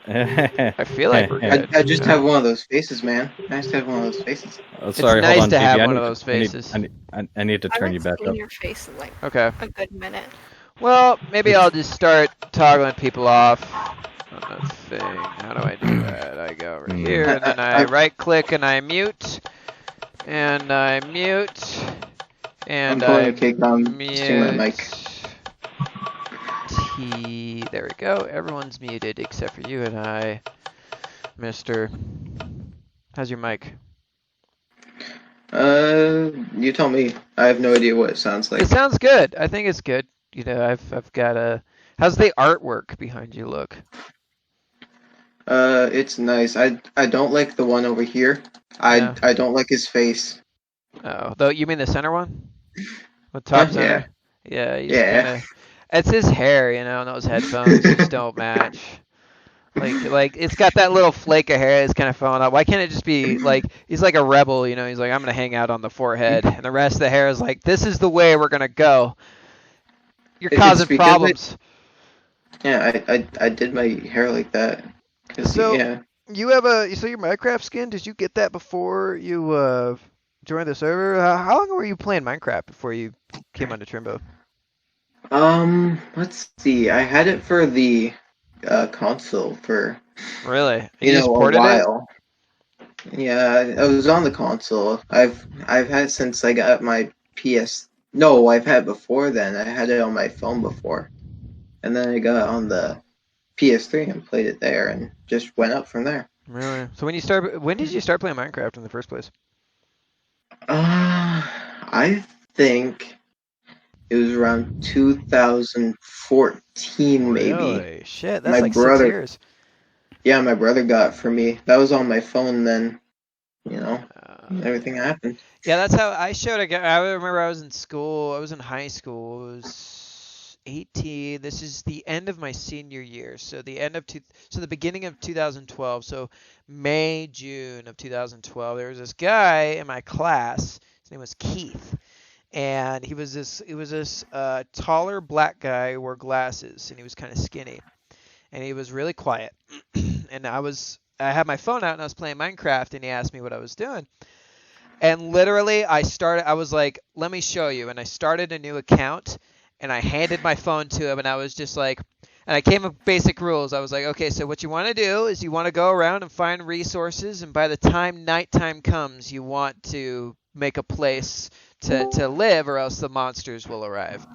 I feel like we're good. I just have one of those faces, man. Nice to have one of those faces. It's Sorry, hold nice on, to have GB. one of those faces. I need to I turn haven't you back seen up. your face in like Okay. a good minute. Well, maybe I'll just start toggling people off on the thing. How do I do that? I go over here, and then I right-click and I mute, and I mute, and I'm pulling I a cake on using my mic. There we go. Everyone's muted except for you and I, Mister. How's your mic? You tell me. I have no idea what it sounds like. It sounds good. I think it's good. You know, I've got a. How's the artwork behind you look? It's nice. I don't like the one over here. Yeah. I don't like his face. Oh, though you mean the center one? The top center? Yeah. He's kinda. It's his hair, you know, and those headphones just don't match. Like it's got that little flake of hair that's kind of falling out. Why can't it just be like he's like a rebel, you know? He's like, I'm gonna hang out on the forehead, and the rest of the hair is like, this is the way we're gonna go. You're causing problems. I did my hair like that. So yeah. you have your Minecraft skin? Did you get that before you joined the server? How long were you playing Minecraft before you came onto Trimbo? Let's see. I had it for the console for Really? a ported while. Yeah, I was on the console. I've had it since I got my PS. No, I've had it before then. I had it on my phone before, and then I got it on the PS3 and played it there, and just went up from there. Really? So when did you start playing Minecraft in the first place? I think it was around 2014, maybe. Really? Shit, that's My like brother, 6 years. Yeah, my brother got it for me. That was on my phone then. Everything happened. Yeah, that's how I showed it. I remember I was in school. I was in high school. I was 18. This is the end of my senior year. So the beginning of 2012. So May, June of 2012. There was this guy in my class. His name was Keith. And he was this taller black guy who wore glasses, and he was kind of skinny. And he was really quiet. And I had my phone out and I was playing Minecraft, and he asked me what I was doing. And literally I was like, let me show you. And I started a new account, and I handed my phone to him, and I was just like, and I came with basic rules. I was like, okay, so what you want to do is you want to go around and find resources, and by the time nighttime comes, you want to make a place to live, or else the monsters will arrive.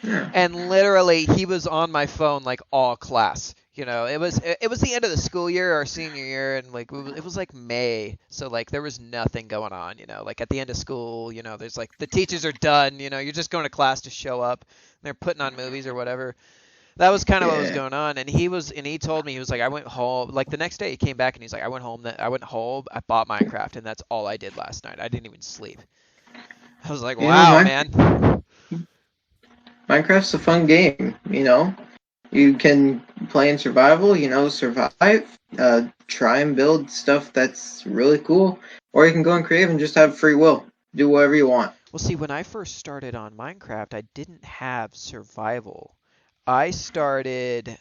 And literally, he was on my phone like all class. You know, it was the end of the school year, our senior year, and like it was like May, so like there was nothing going on. You know, like at the end of school, you know, there's like the teachers are done. You know, you're just going to class to show up. And they're putting on movies or whatever. That was kind of what was going on. And he told me, he was like, I went home. Like the next day, he came back and he's like, I went home. I bought Minecraft, and that's all I did last night. I didn't even sleep. I was like, wow, man. Minecraft's a fun game, you know. You can play in survival, survive, try and build stuff that's really cool, or you can go in creative and just have free will. Do whatever you want. Well, see, when I first started on Minecraft, I didn't have survival. I started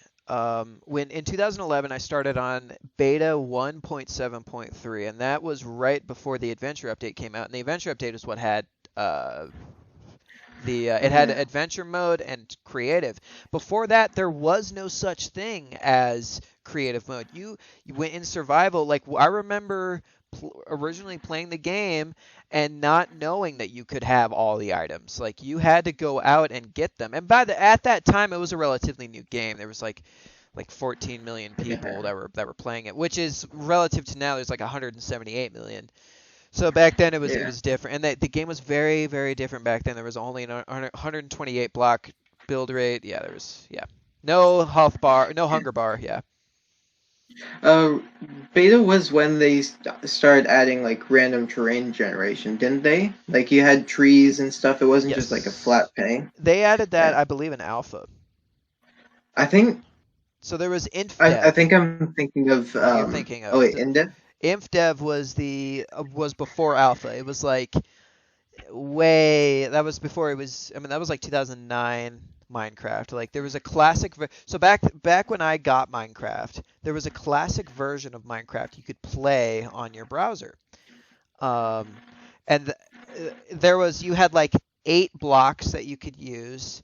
when in 2011 I started on beta 1.7.3, and that was right before the adventure update came out. And the adventure update is what had it had adventure mode and creative. Before that, there was no such thing as creative mode. You went in survival. Like I remember originally playing the game and not knowing that you could have all the items. Like you had to go out and get them. And at that time, it was a relatively new game. There was like 14 million people that were playing it, which is relative to now. There's like 178 million. So back then it was different, and the game was very, very different back then. There was only a 128 block build rate. Yeah, there was no health bar, no hunger bar. Yeah. Beta was when they started adding like random terrain generation, didn't they? Like you had trees and stuff. It wasn't just like a flat pane. They added that, I believe, in alpha. I think. So there was InfDev. I think I'm thinking of. You're thinking of. Oh wait, InDev. InfDev was before alpha. It was like that was before it was. I mean, that was like 2009. Minecraft. Like there was a classic so back when I got Minecraft, there was a classic version of Minecraft you could play on your browser. Um, and there was you had like 8 blocks that you could use.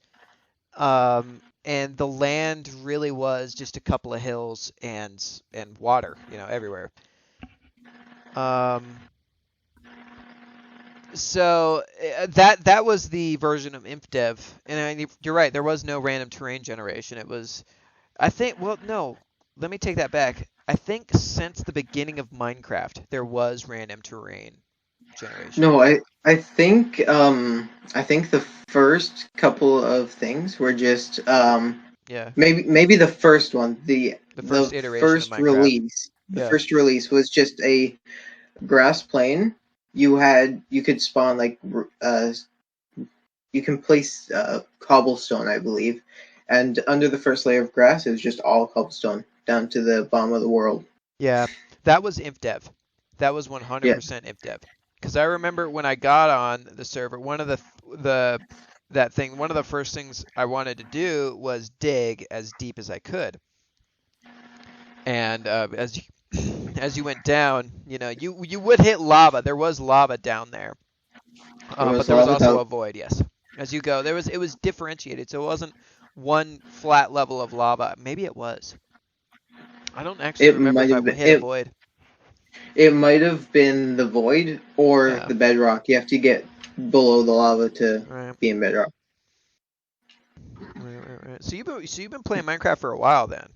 And the land really was just a couple of hills and water, everywhere. Um, so that was the version of InfDev, and you're right. There was no random terrain generation. It was, I think. Well, no. Let me take that back. I think since the beginning of Minecraft, there was random terrain generation. No, I think the first couple of things were just Yeah, maybe the first one, the the first iteration of first Minecraft. release. The Yeah, first release was just a grass plain. You could spawn like you can place cobblestone, I believe, and under the first layer of grass, it was just all cobblestone down to the bottom of the world. yeah. That was InfDev. That was Yeah. 100% InfDev. Because I remember when I got on the server, the that thing, one of the first things I wanted to do was dig as deep as I could. And as you went down, you would hit lava. There was lava down there, There but was there was lava also that a void. Yes, as you go, it was differentiated, so it wasn't one flat level of lava. Maybe it was. I don't actually it remember might if I have been hit a void. it might have been the void or Yeah, the bedrock. You have to get below the lava to right, be in bedrock. right. So you've been playing Minecraft for a while then.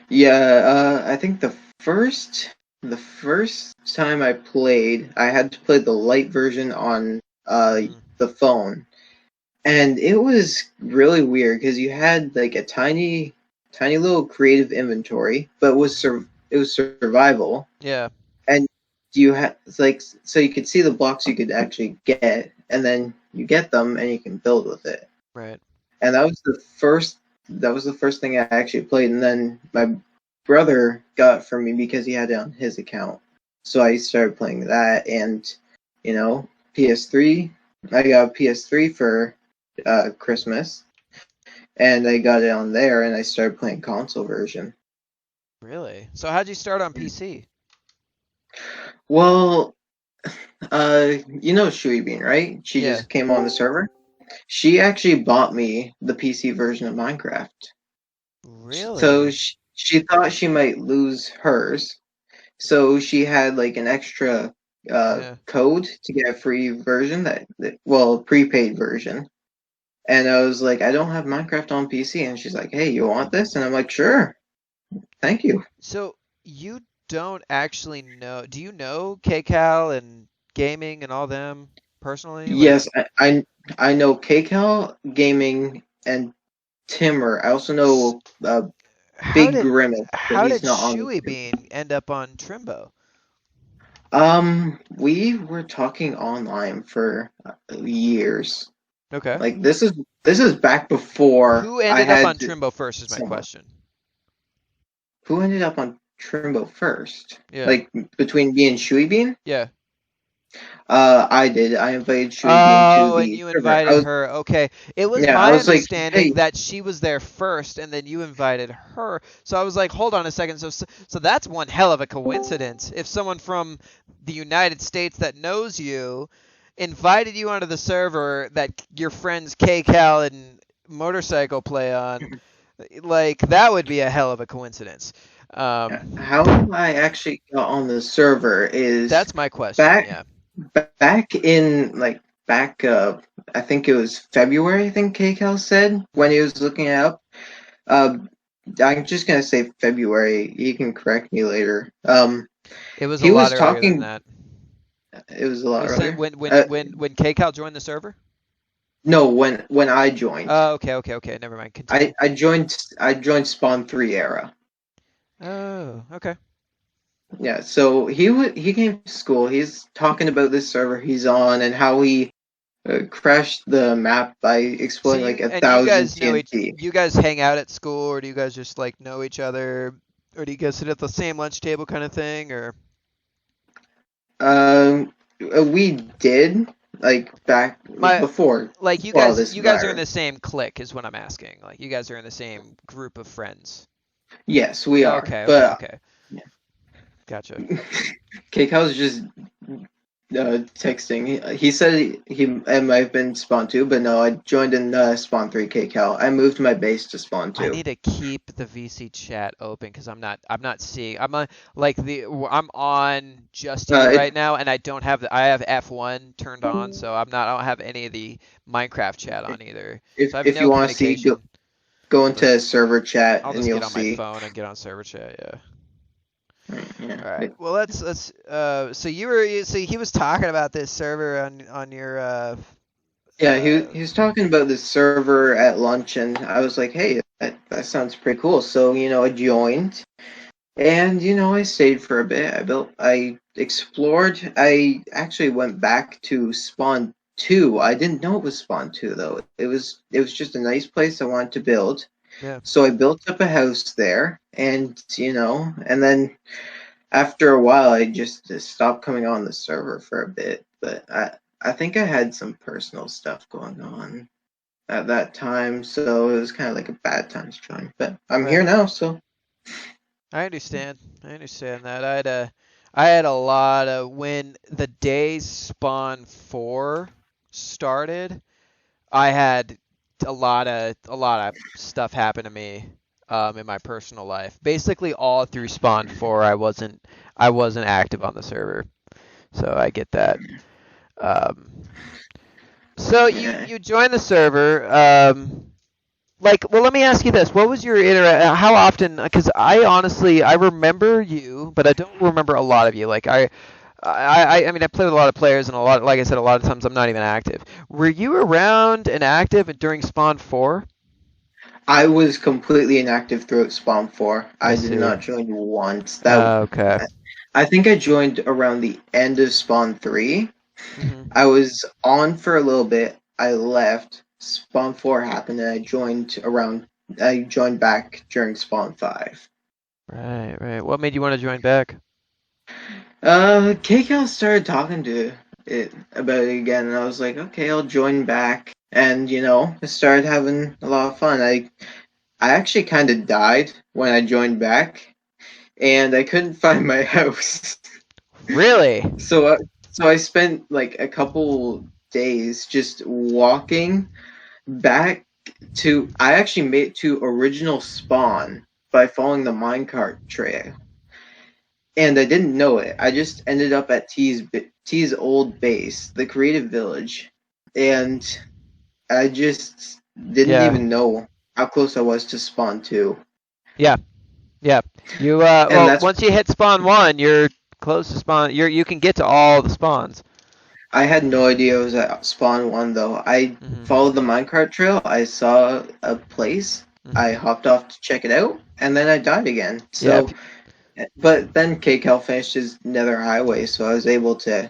Yeah, I think the first time I played, I had to play the light version on Mm, the phone, and it was really weird because you had like a tiny little creative inventory, but mm. it was survival, Yeah, and you had like so you could see the blocks you could actually get, and then you get them and you can build with it. right. And that was the first thing I actually played, and then my brother got it for me because he had it on his account. So I started playing that, and you know, PS3. I got a PS3 for Christmas, and I got it on there, and I started playing console version. Really? So how'd you start on PC? Well, you know Shui Bean, right? She Yeah. just came on the server. She actually bought me the PC version of Minecraft. So Really? she thought she might lose hers. So she had like an extra Yeah. code to get a free version well, prepaid version. And I was like, I don't have Minecraft on PC. And she's like, hey, you want this? And I'm like, sure, thank you. So you don't actually know? Do you know kaycal and gaming and all them personally? Like, Yes, I know KCal Gaming and Timmer. I also s- know how Big did Grimace, but how he's did not on the Shuey team. Bean end up on Trimbo? We were talking online for years. Okay. Like this is back before Who I ended up had on Trimbo first is my someone. question. Who ended up on Trimbo first? Yeah. Like between me and Shui Bean? Yeah. I did. I invited Shui Bean to Oh, and the you server. invited her. Okay. It was Yeah, I my was like, understanding hey, that she was there first and then you invited her. So I was like, hold on a second. So that's one hell of a coincidence. If someone from the United States that knows you invited you onto the server that your friends KCal and Motorcycle play on, like that would be a hell of a coincidence. how I actually got on the server is That's my question. back Yeah. back in like back I think it was February, I think KCal said when Hmm. he was looking it up. Uh I'm just gonna say February. You can correct me later. It was a He lot was earlier than talking. that. It was a It lot was earlier. when KCal joined the server. No, when I joined, Oh, okay. Never mind. Continue. I joined Spawn 3 era. Oh, okay. Yeah, so he came to school. He's talking about this server he's on and how he crashed the map by So exploding like you a and you thousand guys know TNT. you guys hang out at school, or do you guys just like know each other, or do you guys sit at the same lunch table kind of thing, or? We did. like back My before like you before all guys this you guys are in the virus. same clique is what I'm asking. Like you guys are in the same group of friends. Yes, we are. Okay, okay, But okay. Gotcha. Kaycauls just texting. He said he it might have been Spawn 2, but no, I joined in Spawn 3 Kaycal. I moved my base to Spawn I 2. need to keep the VC chat open because I'm not seeing I'm on like I'm on just you Uh, right now and I don't have I have F1 turned on so I don't have any of the Minecraft chat on either. So I have if no you want to see, communication. go But into server chat I'll and just you'll get on my see. phone and get on server chat, yeah. Yeah. All right. Well, let's so he was talking about this server on your Yeah, uh he was talking about this server at lunch, and I was like, hey, that sounds pretty cool. So, I joined, and, I stayed for a bit. I explored. I actually went back to Spawn 2. I didn't know it was Spawn 2, though. It was just a nice place I wanted to build. yeah. So I built up a house there, and, and then after a while, I just stopped coming on the server for a bit. But I think I had some personal stuff going on at that time, so it was kind of like a bad time to join. But I'm here Right. now, so I understand. I understand that. I had a lot of when the day Spawn 4 started, I had a lot of stuff happen to me in my personal life. Basically all through Spawn 4 I wasn't active on the server. So I get that. Um, so you yeah. you joined the server. Well, let me ask you this: what was your How often? Because I remember you, but I don't remember a lot of you. I mean, I played with a lot of players, and like I said, a lot of times I'm not even active. Were you around and active during Spawn 4? I was completely inactive throughout Spawn 4. I I did see. not join once. That Okay. I think I joined around the end of Spawn 3. Hmm. I was on for a little bit. I left. Spawn 4 happened, and I joined back during Spawn 5. Right, right. What made you want to join back? KCal started talking to it about it again, and I was like, okay, I'll join back. And I started having a lot of fun. I actually kind of died when I joined back, and I couldn't find my house. Really? So, so I spent like a couple days just walking back to. I actually made it to original spawn by following the minecart trail. And I didn't know it. I just ended up at T's old base, the Creative Village, and I just didn't Yeah. even know how close I was to Spawn 2. Yeah. Yeah. You And well, that's once you hit Spawn 1, you're close to Spawn. You can get to all the spawns. I had no idea it was at Spawn 1 though. I Mhm. followed the minecart trail. I saw a place. I Mhm. hopped off to check it out, and then I died again. Yeah. So, but then KCal finished his Nether Highway, so I was able to,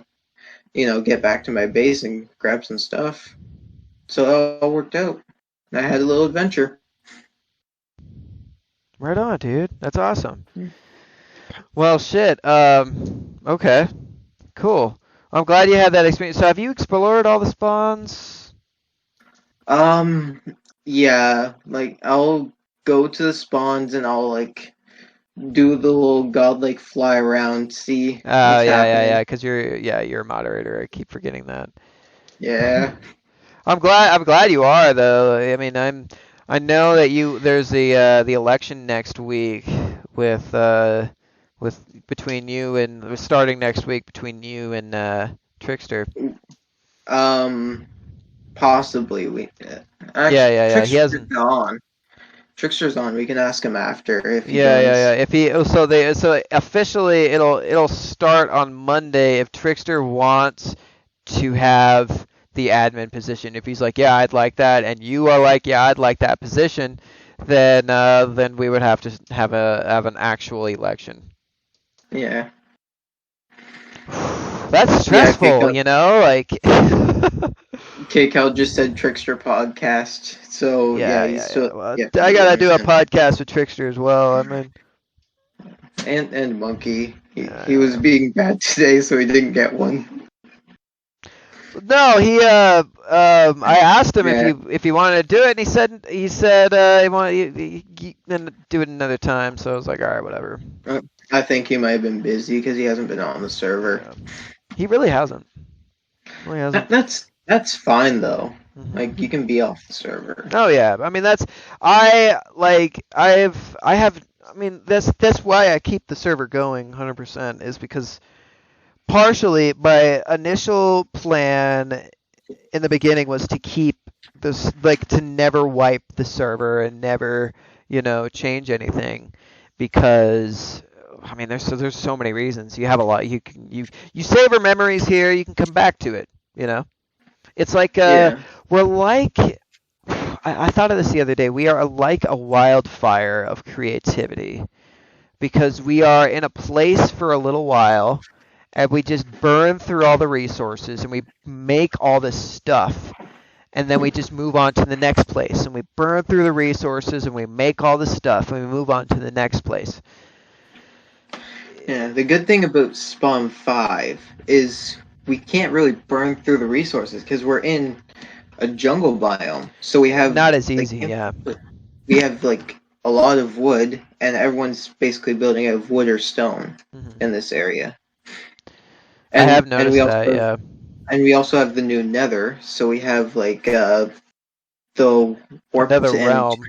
get back to my base and grab some stuff. So it all worked out. I had a little adventure. Right on, dude. That's awesome. Yeah. Well, shit. Okay. Cool. I'm glad you had that experience. So, have you explored all the spawns? Um, yeah, like I'll go to the spawns and I'll like do the little godlike fly around, see Oh, what's yeah, yeah, yeah. happening. Because you're a moderator. I keep forgetting that. Yeah. I'm glad you are though. I mean, I know that there's the election next week with with between you and starting next week between you and Trickster. Um, possibly we. Yeah, Actually, yeah, yeah. He Trickster's hasn't. on. Trickster's on. We can ask him after if he Yeah, yeah, yeah. does. If he so officially it'll start on Monday if Trickster wants to have the admin position. If he's like, yeah, I'd like that, and you are like, yeah, I'd like that position, then we would have to have an actual election. Yeah. That's Yeah. stressful, like. KCal just said Trickster podcast. So yeah, Yeah, he's yeah, yeah. still Well, you have to I meet gotta with do a him. podcast with Trickster as well. I mean, And Monkey. He was yeah. being bad today, so he didn't get one. No, I asked him Yeah, if he wanted to do it, and he said he wanted he then do it another time. So I was like, all right, whatever. I think he might have been busy because he hasn't been on the server. Yeah. He really hasn't. Really hasn't. That's fine though. Like you Hmm. can be off the server. Oh yeah, I mean I mean that's why I keep the server going 100% is because partially my initial plan in the beginning was to keep this like to never wipe the server and never change anything because I mean there's so many reasons. You have a lot you savor memories here, you can come back to it, you know. It's like Yeah, we're like I thought of this the other day. We are like a wildfire of creativity because we are in a place for a little while and we just burn through all the resources and we make all this stuff and then we just move on to the next place and we burn through the resources and we make all the stuff and we move on to the next place. yeah. The good thing about Spawn 5 is we can't really burn through the resources because we're in a jungle biome. So we have Not as like easy, yeah. we have like a lot of wood, and everyone's basically building out of wood or stone Hmm. in this area. I have And we noticed also that, yeah. have the new Nether, so we have like the warped Another and realm.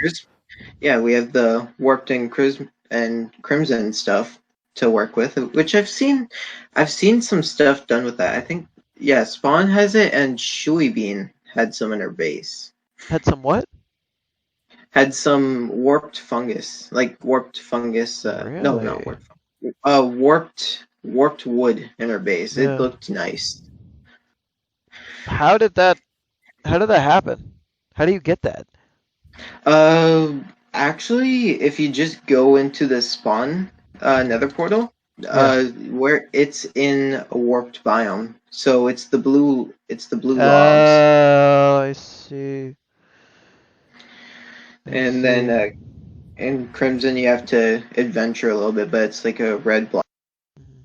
yeah, we have the warped and crimson stuff to work with, which I've seen some stuff done with that. I think yeah, Spawn has it and Shui Bean had some in her base. Had some what? Had some warped fungus, like warped fungus. No, not Really? warped. Warped wood in her base. It Yeah. looked nice. How did that how did that happen? How do you get that? Uh, Actually, if you just go into the spawn nether portal, Yeah. where it's in a warped biome, so it's the blue logs, Oh, I see. I and then see. in Crimson you have to adventure a little bit, but it's like a red block. Mhm.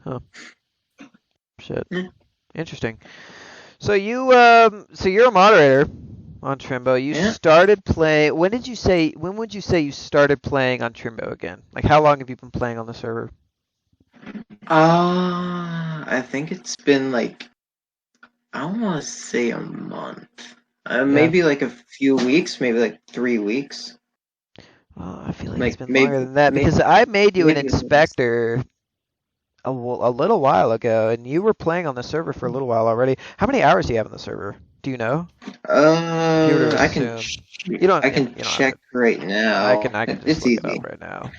Huh. Shit. Yeah. Interesting. So you're a moderator on Trimbo. You Yeah. started playing. When would you say you started playing on Trimbo again? Like how long have you been playing on the server? I think it's been like I don't want to say a month. Yeah. Maybe like a few weeks, maybe like 3 weeks. Oh, I feel like it's Like been longer than that maybe because I made you an maybe less. inspector a little while ago, and you were playing on the server for a little while already. How many hours do you have on the server? Do you know? If you were to assume, I yeah, can you don't have check to. right now. I can just It's look it up easy. right now.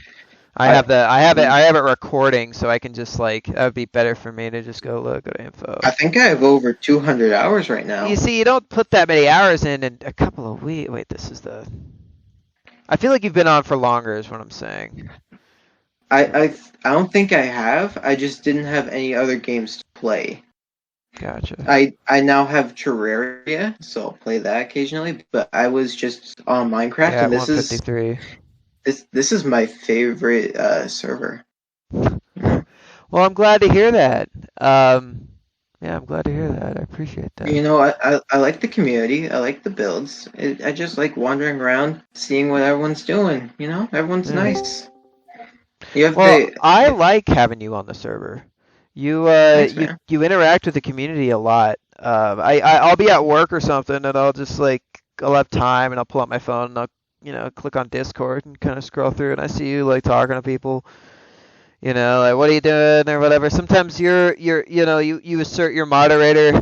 I I have it recording, so I can just like that would be better for me to just go to I info. think I have over 200 hours right You now. see, you don't put that many hours in a couple of weeks. Wait, this is the. I feel like you've been on for longer, is what I'm saying. I Like, I I don't think I have. I just didn't have any other games to play. gotcha. I now have Terraria, so I'll play that occasionally. But I was just on Minecraft, Yeah, and at 153. this is my favorite server. Yeah. Well, I'm glad to hear that. Um, yeah, I'm glad to hear that. I appreciate that. You know, I like the community. I like the builds. I just like wandering around, seeing what everyone's doing. You know, everyone's Yeah. nice. You have Well, the I like having you on the server. thanks, man. You interact with the community a lot. I'll be at work or something, and I'll just like I'll have time, and I'll pull out my phone, and I'll click on Discord and kind of scroll through, and I see you like talking to people. Like what are you doing or whatever. Sometimes you assert your moderator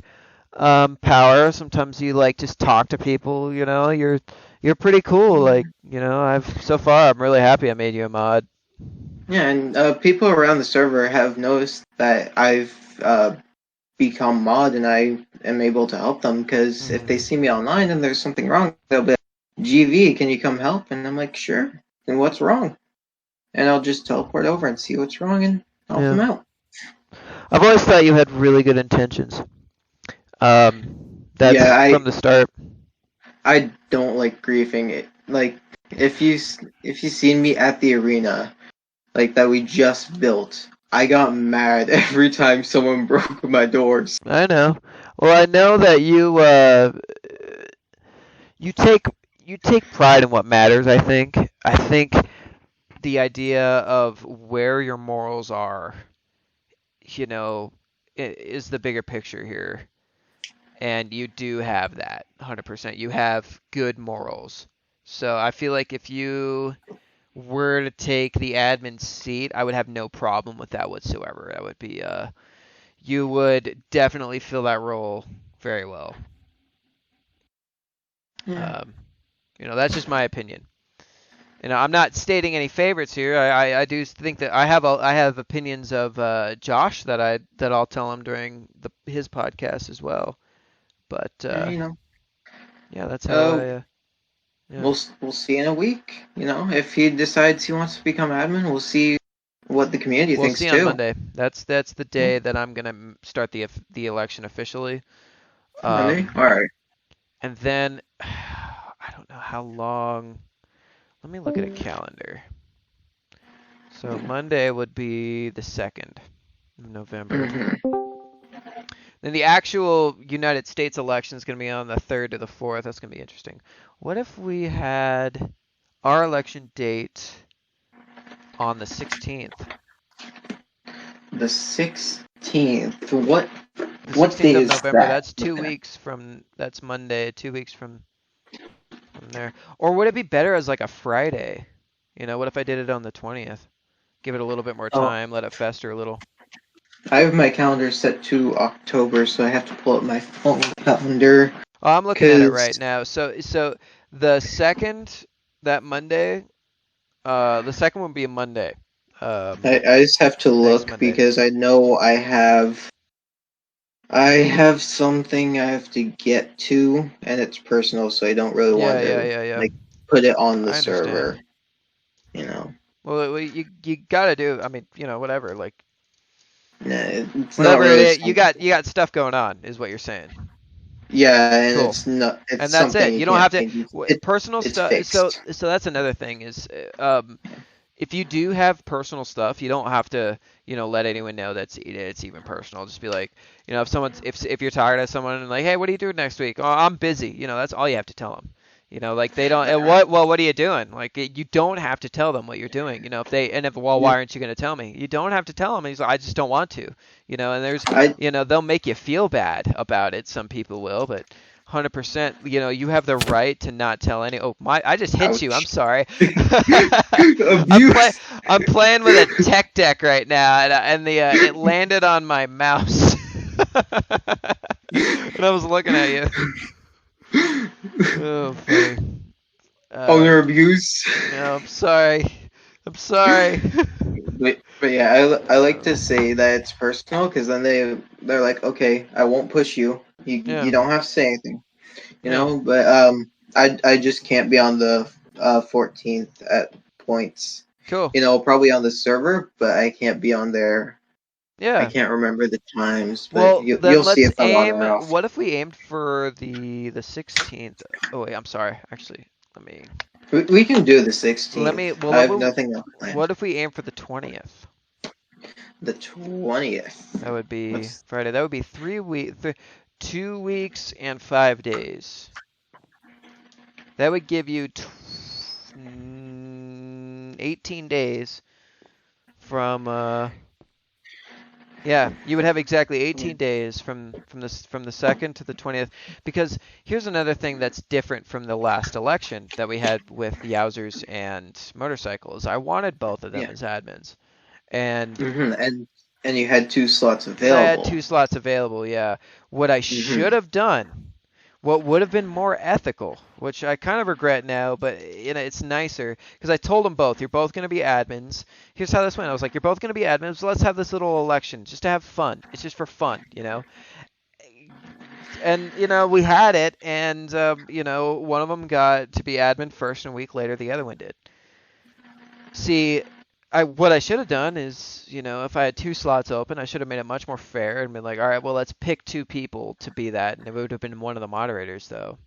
power. Sometimes you like just talk to people. You're pretty cool. Like I've so far I'm really happy I made you a mod. Yeah, and people around the server have noticed that I've become mod, and I am able to help them because if they Hmm. see me online and there's something wrong, they'll be like, "GV, can you come help?" And I'm like, "Sure." And what's wrong? And I'll just teleport over and see what's wrong and help Yeah. them out. I've always thought you had really good intentions. Yeah, That's from the start. I don't like griefing it. Like if you seen me at the arena like that we just built, I got mad every time someone broke my doors. I know. Well, I know that you take you take pride in what matters, I think. I think the idea of where your morals are, you know, is the bigger picture here. And you do have that 100%. You have good morals. So I feel like if you were to take the admin seat, I would have no problem with that whatsoever. That would be you would definitely fill that role very well. Yeah. Um, that's just my opinion. I'm not stating any favorites here. I do think that I have opinions of Josh that I'll tell him during his podcast as well. But Yeah, you know. yeah, that's how Uh, yeah. we'll see in a week. If he decides he wants to become admin, we'll see what the community We'll thinks see on too. Monday. That's the Yeah. day that I'm gonna start the election officially. Monday. Um, All right. and then I don't know how long. Let me look at a calendar. So Monday would be the 2nd of November. Mm-hmm. Then the actual United States election is going to be on the 3rd to the 4th. That's going to be interesting. What if we had our election date on the 16th? The 16th. What The what 16th day of is November. that? That's 2 weeks from. That's Monday. 2 weeks from there. Or would it be better as like a Friday? What if I did it on the 20th? Give it a little bit more Oh, time. Let it fester a little. I have my calendar set to October, so I have to pull up my phone calendar Oh, I'm looking at it because right now. So the second that Monday, the second would be a Monday. I just have to Next look Monday. because I know I have something I have to get to, and it's personal, so I don't really Yeah, want yeah, to yeah, yeah. like put it on the I server. understand. You know, Well, you gotta do. I mean, whatever. Like nah, it's not whatever it really is, something. you got stuff going on, is what you're saying. Yeah, and Cool. it's not. It's And that's something it. you You don't can't have to change. personal It's stuff. So fixed. that's another thing is if you do have personal stuff, you don't have to, let anyone know it's even personal. Just be like, if someone's if you're tired of someone and like, hey, what are you doing next week? Oh, I'm busy. That's all you have to tell them. Like they don't. And what are you doing? Like you don't have to tell them what you're doing. If well, why aren't you going to tell me? You don't have to tell them. He's like, I just don't want to. And there's, I they'll make you feel bad about it. Some people will, but 100%, you have the right to not tell any. Oh my! I just hit you. I'm ouch. sorry. I'm play. Abuse. I'm playing with a tech deck right now, and the it landed on my mouse, and I was looking at you. Oh, funny. Owner Um, abuse. no, I'm sorry. I'm sorry. But yeah, I like to say that it's personal because then they're like, okay, I won't push you. You Yeah, don't have to say anything, yeah. But I just can't be on the 14th at points. Cool. Probably on the server, but I can't be on there. I Yeah. can't remember the times, but Well, then you'll see let's if I'm on aim. or off. What if we aimed for the 16th? Oh wait, I'm sorry. Actually, let me We can do the let 16th. me. Well, I have nothing else planned. what if we aim for the 20th? The 20th. That would be What's Friday. That would be 2 weeks and 5 days. That would give you 18 days from yeah, you would have exactly 18 days from the 2nd to the 20th. Because here's another thing that's different from the last election that we had with Yowzers and Motorcycles. I wanted both of them yeah. as admins, and And you had two slots because I had available. 2 slots available, yeah. What I should hmm have done, what would have been more ethical, which I kind of regret now, but it's nicer because I told them both, you're both going to be admins. Here's how this went. I was like, you're both going to be admins. Let's have this little election just to have fun. It's just for fun. And we had it, and one of them got to be admin first, and a week later the other one did. See, what I should have done is, if I had 2 slots open, I should have made it much more fair and been like, all right, well, let's pick 2 people to be that, and it would have been one of the moderators though.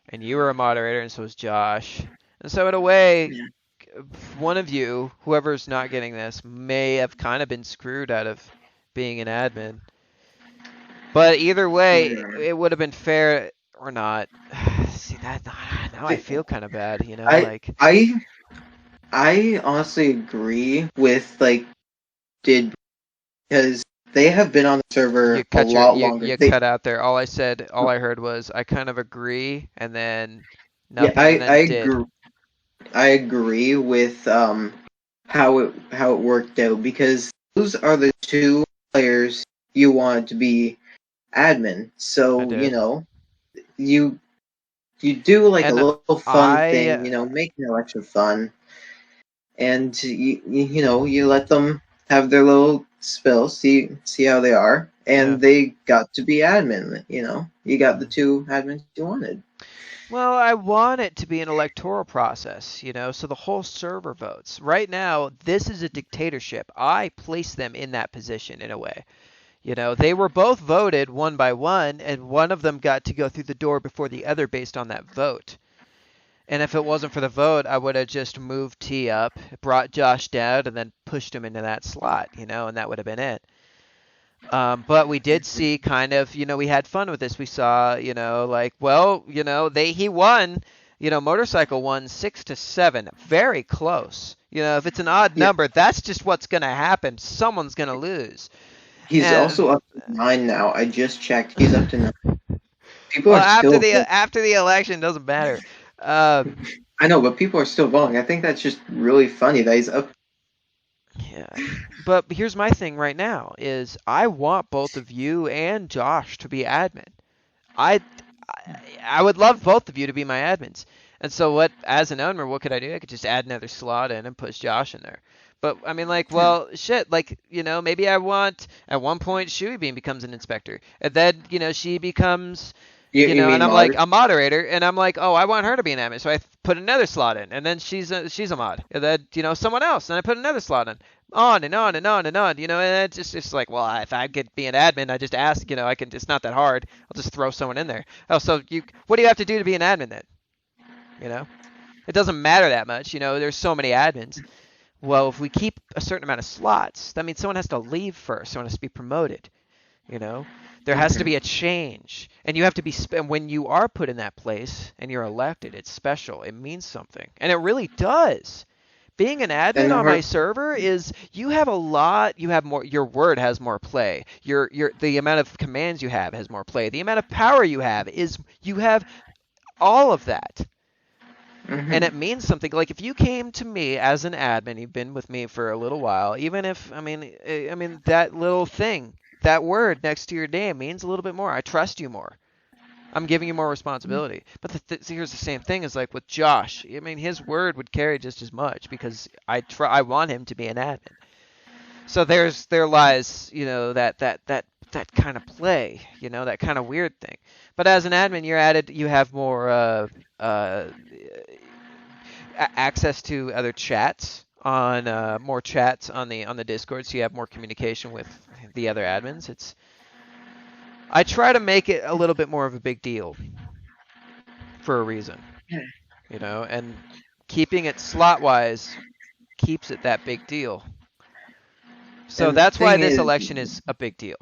And you were a moderator, and so was Josh. And so in a way, Yeah. one of you, whoever's not getting this, may have kind of been screwed out of being an admin. But either way, Hmm. it would have been fair or not. See that now I feel kind of bad, I like I I honestly agree with like did because they have been on the server a lot longer. you They cut out there. All I heard was I kind of agree and then yeah, nothing and then did. I agree with how it worked out because those are the two players you want to be admin. I So, did. you you do like a And little fun I thing, make an election fun, and you let them have their little spill, see how they are, yeah. and they got to be admin. You got the two admins you wanted. Well, I want it to be an electoral process, so the whole server votes. Right now, this is a dictatorship. I place them in that position in a way. They were both voted one by one, and one of them got to go through the door before the other based on that vote. And if it wasn't for the vote, I would have just moved T up, brought Josh down, and then pushed him into that slot, and that would have been it. But we did see kind of, we had fun with this. We saw, like, well, he won, motorcycle won 6-7, very close. If it's an odd Yeah, number, that's just what's going to happen. Someone's going to lose. he's And also up to 9 now. I just checked. He's up to 9. People well, are still voting. after the election doesn't matter. Um, I know, but people are still voting. I think that's just really funny that he's up. yeah, but here's my thing right now is I want both of you and Josh to be admin. I I would love both of you to be my admins. And so what as an owner, what could I do? I could just add another slot in and push Josh in there. But I mean like, Yeah. well, shit, like, maybe I want at one point Shuey Bean becomes an inspector. And then, she becomes You and mean I'm like moderator? a moderator, and I'm like, oh, I want her to be an admin, so I put another slot in, and then she's a mod, and then someone else, and I put another slot in, on and on and on and on, and it's just like, well, if I could be an admin, I just ask, I can. It's not that hard. I'll just throw someone in there. Oh, so what do you have to do to be an admin then? You know, it doesn't matter that much. There's so many admins. Well, if we keep a certain amount of slots, that means someone has to leave first. Someone has to be promoted. You know, there has to Mhm. be a change, and you have to be. When you are put in that place and you're elected, it's special. It means something, and it really does. Being an And admin on my server is you have a lot. You have more. Your word has more play. The amount of commands you have has more play. The amount of power you have is you have all of that. And Mhm. it means something. Like if you came to me as an admin, you've been with me for a little while, even if I mean that little thing, that word next to your name means a little bit more. I trust you more. I'm giving you more responsibility. But here's the same thing as like with Josh. I mean, his word would carry just as much because I want him to be an admin. So there lies, that kind of play, that kind of weird thing. But as an admin, you have more uh, access to other chats on more chats on the Discord, so you have more communication with the other admins. I try to make it a little bit more of a big deal for a reason, and keeping it slot wise keeps it that big deal. So And the that's why thing this is, election is a big deal.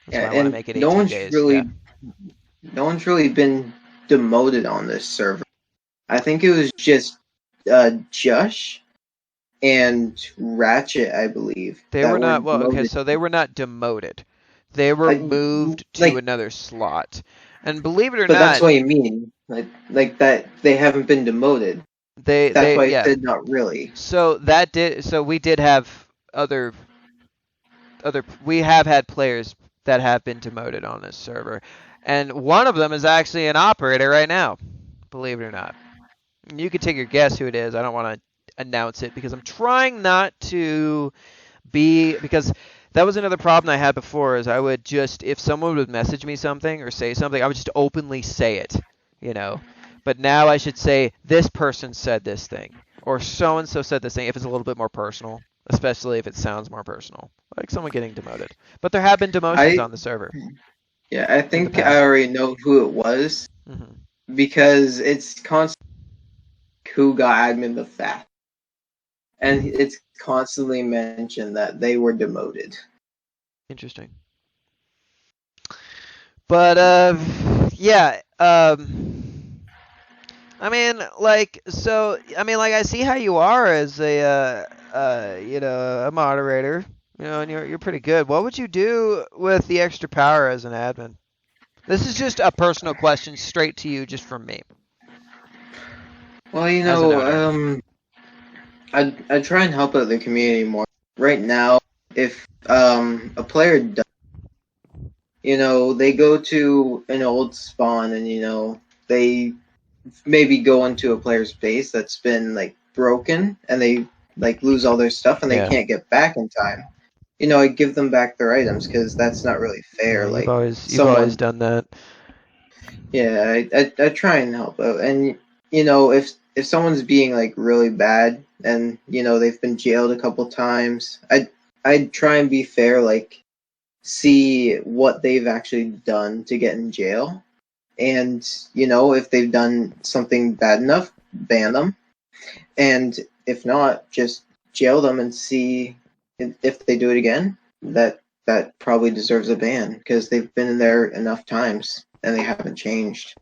That's yeah, why I want to and make it 18 days. Yeah. no one's really been demoted on this server. I think it was just Josh and Ratchet, I believe, They that were were not, well, okay, demoted. so they were not demoted. They were I, moved to like, another slot. And believe it or but that's not, what I mean. Like that they haven't been demoted. That's why I yeah. said not really. So we did have other we have had players that have been demoted on this server. And one of them is actually an operator right now, believe it or not. You can take your guess who it is. I don't want to announce it because I'm trying not to because that was another problem I had before is I would just if someone would message me something or say something, I would just openly say it, you know. But now I should say this person said this thing or so and so said this thing if it's a little bit more personal, especially if it sounds more personal, like someone getting demoted. But there have been demotions I on the server Yeah, I in the think I past. already know who it was Hmm. because it's constant. who got admin the fast, and it's constantly mentioned that they were demoted. Interesting. But yeah. I mean, like I see how you are as a moderator, and you're pretty good. What would you do with the extra power as an admin? This is just a personal question, straight to you, just from me Well, as an owner. I try and help out the community more. Right now, if a player does, they go to an old spawn and they maybe go into a player's base that's been like broken and they like lose all their stuff and they Yeah. can't get back in time. I give them back their items because that's not really Yeah, fair. you've Like always someone, done that. yeah, I try and help out, and if someone's being like really bad and they've been jailed a couple times, I'd try and be fair, like see what they've actually done to get in jail, and if they've done something bad enough, ban them, and if not, just jail them and see if they do it again. That probably deserves a ban because they've been in there enough times and they haven't changed.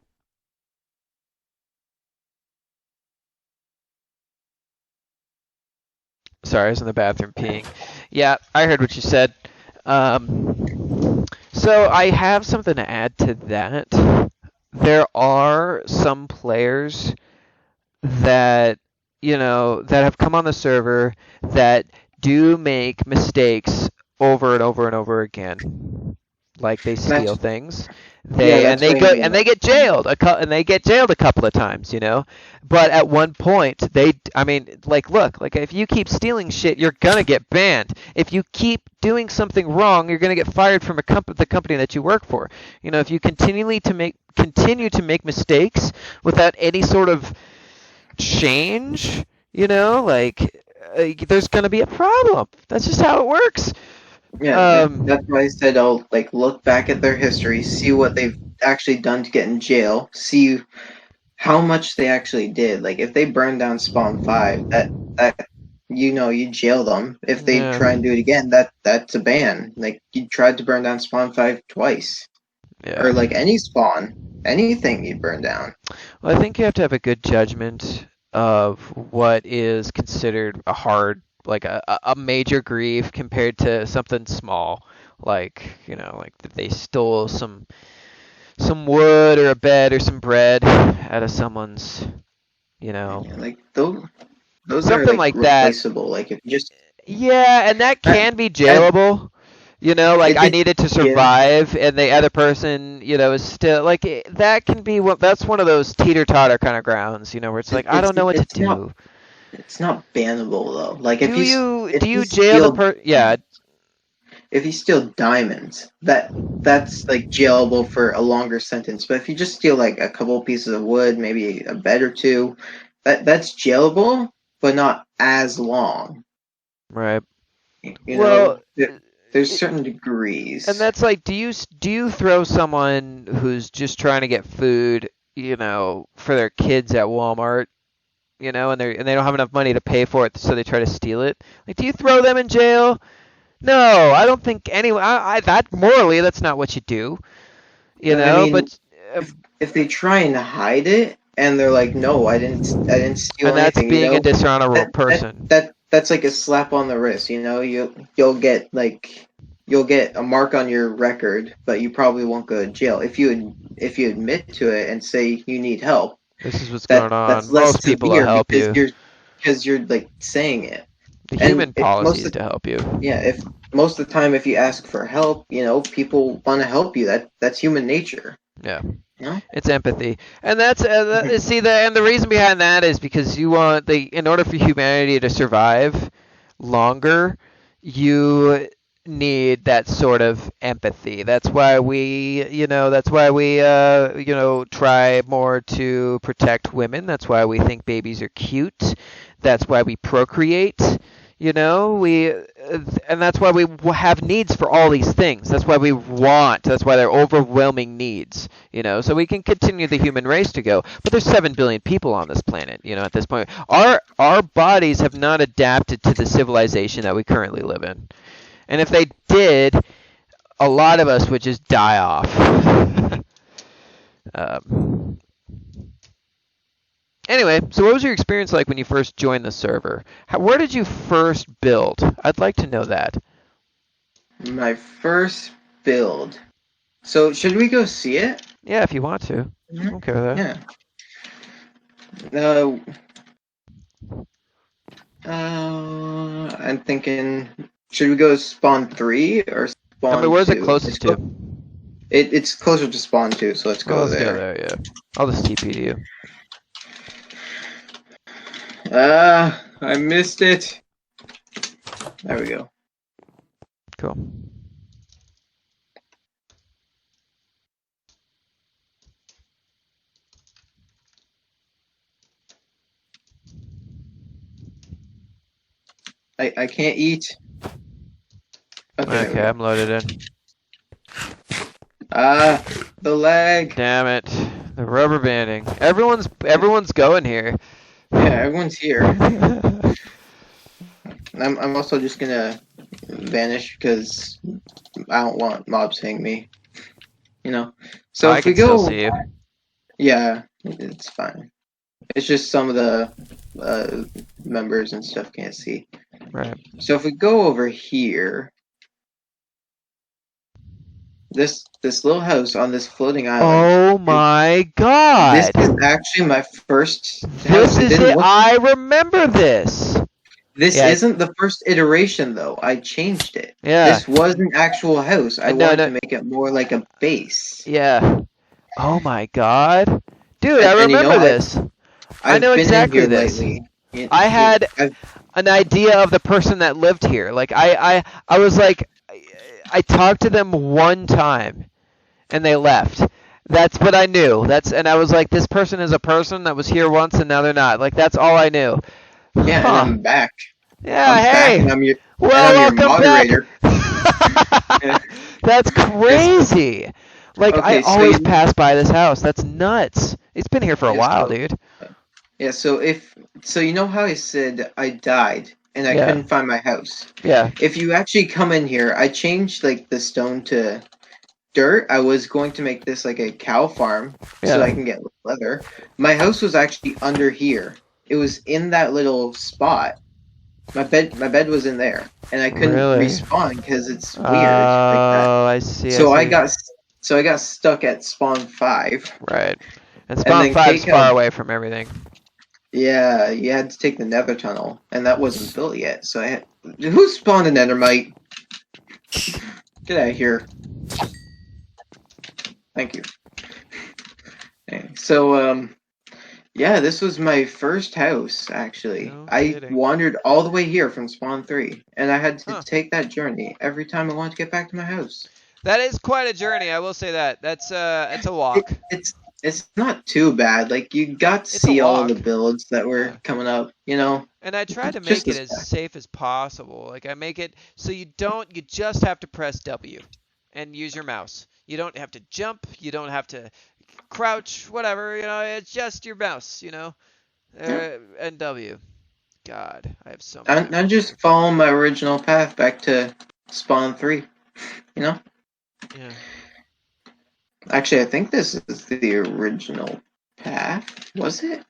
Sorry, I was in the bathroom peeing. Yeah, I heard what you said. So I have something to add to that. There are some players that that have come on the server that do make mistakes over and over and over again. Like they steal That's things. Yeah, They and that's they what I go mean. and they get jailed a couple of times. But at one point I mean, like look, like if you keep stealing shit, you're gonna get banned. If you keep doing something wrong, you're gonna get fired from the company that you work for. If you continue to make mistakes without any sort of change, there's gonna be a problem. That's just how it works. Yeah, that's Um, why I said I'll like look back at their history, see what they've actually done to get in jail, see how much they actually did. Like if they burn down Spawn 5, that you jail them. If they yeah, try and do it again, that's a ban. Like you tried to burn down Spawn 5 twice, yeah. or like any spawn, anything you burn down. Well, I think you have to have a good judgment of what is considered a hard, like a major grief compared to something small, like that they stole some wood or a bed or some bread out of someone's, you know, Yeah, like those are something like like that. replaceable. Like if you just Yeah, and that that can be that jailable. Like I it needed to yeah. survive, and the other person, is still like that can be that's one of those teeter-totter kind of grounds, where it's like I It's don't know what to it's not do. it's not bannable though. Like Do you if do you you jail the steal Yeah, if you steal diamonds, that's like jailable for a longer sentence. But if you just steal like a couple pieces of wood, maybe a bed or two, that's jailable, but not as long. right. You Well, know, there's it, certain and degrees. that's like, do you throw someone who's just trying to get food, for their kids at Walmart, and they don't have enough money to pay for it, so they try to steal it? Like, do you throw them in jail? No, I don't think anyone. That morally, that's not what you do. But I mean, But if they try and hide it and they're like, "No, I didn't steal and that's anything," being a dishonorable that person. that's like a slap on the wrist. You'll get a mark on your record, but you probably won't go to jail if you admit to it and say you need help. This is what's going That's on. less Most people will severe help you. because you're like saying it. The And human policy is to help you. if most of the time if you ask for help, people want to help you. That's human nature. Yeah. You know? It's empathy, and see the reason behind that is because in order for humanity to survive longer, you need that sort of empathy. That's why we try more to protect women. That's why we think babies are cute. That's why we procreate. You know, and that's why we have needs for all these things. That's why we want. That's why they're overwhelming needs. You know, so we can continue the human race to go. But there's 7 billion people on this planet. You know, at this point, our bodies have not adapted to the civilization that we currently live in. And if they did, a lot of us would just die off. um, Anyway, so what was your experience like when you first joined the server? Where did you first build? I'd like to know that. My first build. So should we go see it? Yeah, if you want to. Mhm. Okay with that. Yeah. I'm thinking, should we go spawn 3 or spawn Where's it 2? closest to? It's closer to spawn 2, so let's Well, go let's there. go there, yeah. I'll just TP to you. I missed it. There we go. Cool. I can't eat. Okay, I'm loaded in. The lag. Damn it. The rubber banding. Everyone's going here. Yeah, everyone's here. I'm also just gonna vanish because I don't want mobs seeing me. You know. So I if we can go, still see you. yeah, it's fine. It's just some of the members and stuff can't see. Right. So if we go over here, this little house on this floating island. Oh my god! This is actually my first This house. is it. I remember this. This Yeah. isn't the first iteration though. I changed it. Yeah. This was an actual house. I wanted to make it more like a base. Yeah. Oh my god. Dude, And I you know, remember this. I know been in exactly here this. lately. I had an idea of the person that lived here. Like I was like, I talked to them one time, and they left. That's what I knew. And I was like, this person is a person that was here once and now they're not. Like that's all I knew. Yeah, and I'm back. Yeah, I'm hey. back, and I'm your welcome moderator. back. That's crazy. Like Okay, I always pass by this house. That's nuts. It's been here for a while, dude. Yeah, so you know how I said I died and I couldn't find my house? Yeah. If you actually come in here, I changed like the stone to dirt. I was going to make this like a cow farm so I can get leather. My house was actually under here. It was in that little spot. My bed was in there, and I couldn't respawn because it's weird. Oh, I see. So I got stuck at spawn 5. Right. And spawn 5 is far away from everything. Yeah, you had to take the nether tunnel, and that wasn't built yet. So who spawned a nethermite? Get out of here. Thank you. Okay, so yeah, this was my first house actually. I wandered all the way here from spawn 3, and I had to take that journey every time I wanted to get back to my house. That is quite a journey, I will say that. It's a walk. It's not too bad. Like you got to see all the builds that were coming up, you know. And I try to make it as safe as possible. Like I make it so you just have to press W and use your mouse. You don't have to jump, you don't have to crouch, whatever, you know, it's just your mouse, you know. And W. God, I have so much. I'm just following my original path back to spawn 3, you know? Yeah. Actually, I think this is the original path. Was it?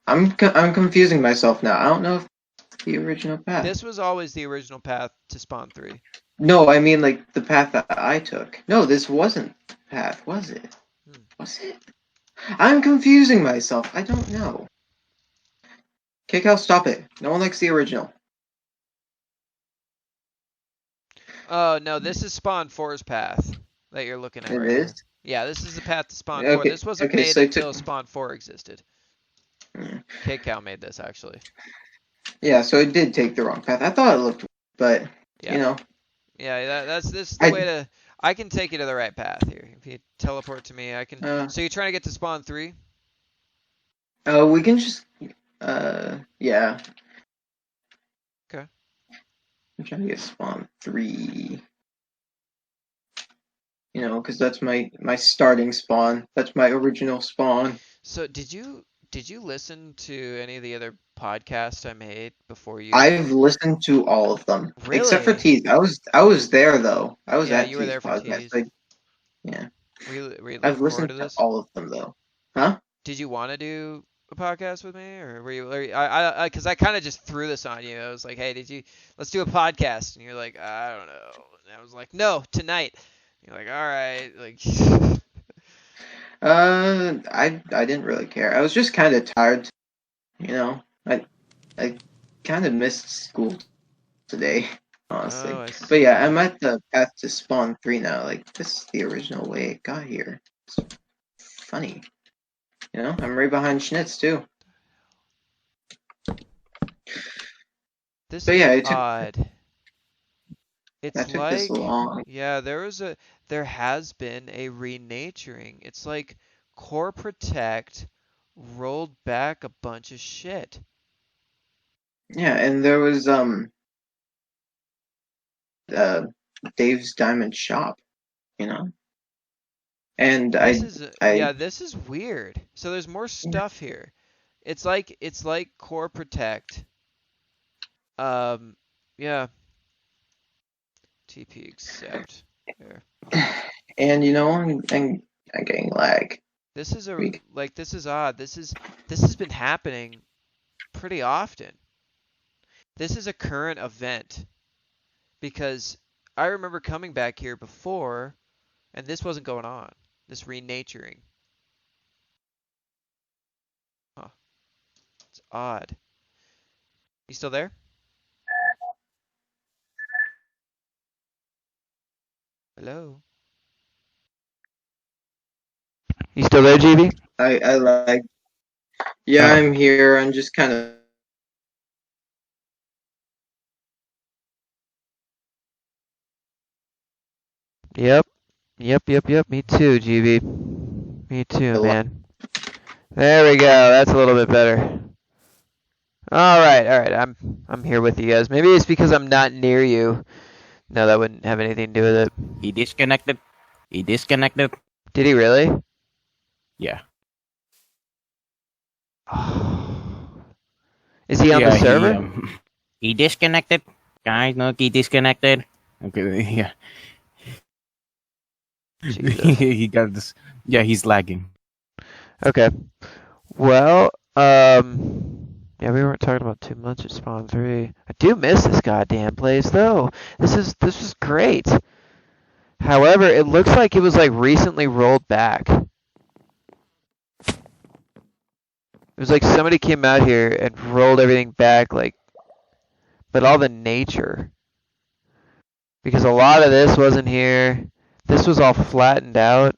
I'm confusing myself now. I don't know if it's the original path. This was always the original path to spawn 3. No, I mean like the path that I took. No, this wasn't the path, was it? Was it? I'm confusing myself. I don't know. Kaycauls, stop it. No one likes the original. Oh, no, this is spawn 4's path that you're looking at right here. Yeah, this is the path to spawn 4. This wasn't made until spawn 4 existed. Kaycal made this, actually. Yeah, so it did take the wrong path. I thought it looked, but, you know. Yeah, that's the way to... I can take you to the right path here. If you teleport to me, I can... so you're trying to get to spawn 3? We can just... yeah, Yeah, Okay. I'm trying to get spawn 3. Because that's my starting spawn. That's my original spawn. So did you listen to any of the other podcasts I made before you? I've listened to all of them except for Really? T's. I was there though. I was Yeah, at you were T's there for podcast. teas. Like, yeah, Were you I've looking forward listened to to this? all of them though. Huh? Did you want to do a podcast with me, or because I kind of just threw this on you. I was like, hey, let's do a podcast, and you're like, I don't know, and I was like, no, tonight. You're like, all right, like, I didn't really care. I was just kind of tired. I kind of missed school today, oh, honestly. I But yeah, see. I'm at the path to spawn 3 now. Like, this is the original way it got here. It's funny. I'm right behind Schnitz too. This But is yeah, odd. It's that took this like, long. yeah, there has been a renaturing. It's like Core Protect rolled back a bunch of shit. Yeah, and there was uh Dave's Diamond Shop, you know. And I This is weird. So there's more stuff here. It's like Core Protect. Um, yeah, TP accept. Here. and I'm getting lag. This is We this is odd. This has been happening pretty often. This is a current event because I remember coming back here before and this wasn't going on. This renaturing. Huh. It's odd. You still there? Hello? You still there, GB? I like. Yeah, Oh. I'm here. I'm just kind of. Yep. Yep. Me too, GB. Me too, man. There we go. That's a little bit better. All right. I'm here with you guys. Maybe it's because I'm not near you. No, that wouldn't have anything to do with it. He disconnected. He disconnected. Did he really? Yeah. Is he on the Yeah, server? he disconnected. Guys, no, he disconnected. Okay, yeah. Jesus. He got this. Yeah, he's lagging. Okay. Well, yeah, we weren't talking about too much at Spawn 3. I do miss this goddamn place though. This was great. However, it looks like it was like recently rolled back. It was like somebody came out here and rolled everything back, like, but all the nature. Because a lot of this wasn't here. This was all flattened out.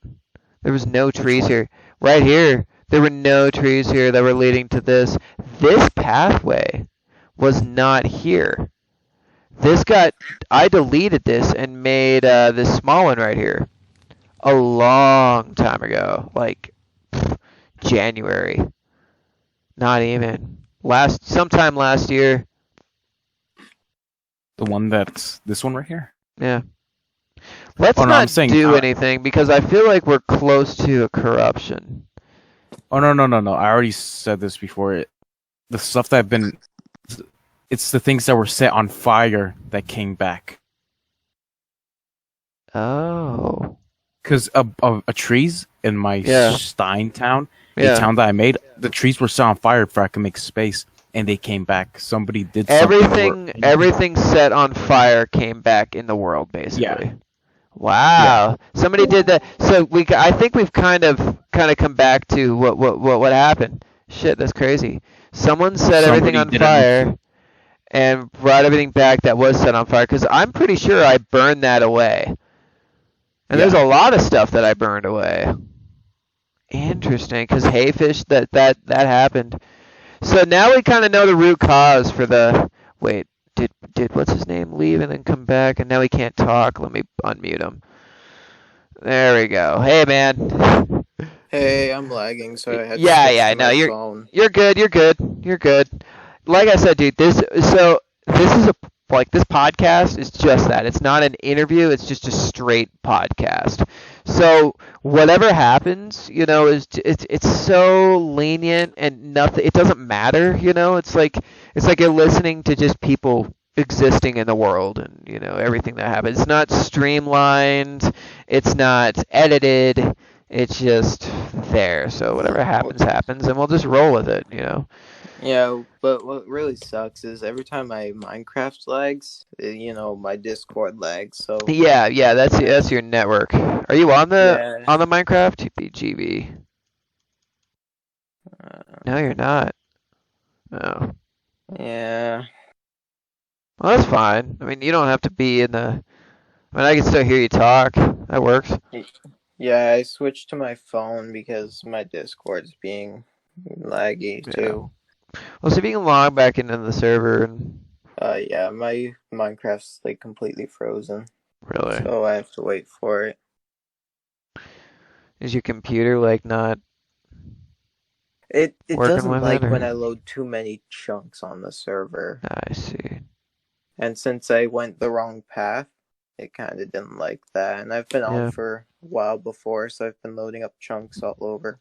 There was no trees here. Right here, there were no trees here that were leading to this. This pathway was not here. I deleted this and made this small one right here a long time ago, like January. Not even. Sometime last year. The one that's this one right here. Yeah. Let's Oh no, I'm not saying. do anything because I feel like we're close to a corruption. Oh no. I already said this before. The stuff that I've been. It's the things that were set on fire that came back. Oh. Because a trees in my Stein town, Yeah. a town that I made, the trees were set on fire for I could make space, and they came back. Somebody did something. Everything set on fire came back in the world, basically. Yeah. Wow. Somebody did that. So I think we've kind of come back to what happened. Shit, that's crazy. Someone set everything on fire and brought everything back that was set on fire. Because I'm pretty sure I burned that away. And there's a lot of stuff that I burned away. Interesting, because hayfish, that happened. So now we kind of know the root cause for the. Wait, did what's his name leave and then come back, and now he can't talk? Let me unmute him. There we go. Hey, man. Hey, I'm lagging, so I had to Yeah, switch yeah, to no, my phone. you're good. like I said, dude, this is this podcast is just that. It's not an interview. It's just a straight podcast. So whatever happens, it's so lenient and nothing. It doesn't matter, it's like you're listening to just people existing in the world and everything that happens. It's not streamlined. It's not edited. It's just there. So whatever happens, happens, and we'll just roll with it. Yeah, but what really sucks is every time my Minecraft lags, my Discord lags. So Yeah, that's your network. Are you on the yeah, Minecraft? GV. No, you're not. Oh. yeah. Well, that's fine. I mean, you don't have to be in the. I mean, I can still hear you talk. That works. Yeah, I switched to my phone because my Discord's being laggy too. Well, see if you can log back into the server and. Yeah, my Minecraft's like completely frozen. Really? So I have to wait for it. Is your computer like not? It Working doesn't with like it, or- when I load too many chunks on the server. I see. And since I went the wrong path, it kind of didn't like that. And I've been Yeah. on for a while before, so I've been loading up chunks all over.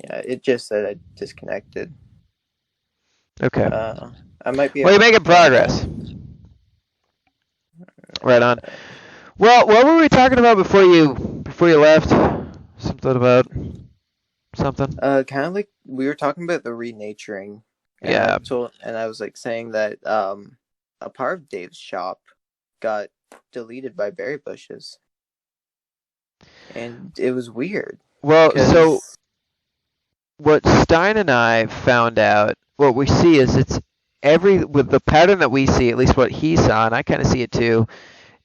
Yeah, it just said I disconnected. Okay. I might be. Well, you're making progress. Right on. Well, what were we talking about before you left? Something about something. Kind of like we were talking about the renaturing. And Yeah. I was like saying that a part of Dave's shop got deleted by berry bushes, and it was weird. Well, so 'cause- what Stein and I found out, what we see is it's with the pattern that we see, at least what he saw, and I kind of see it too,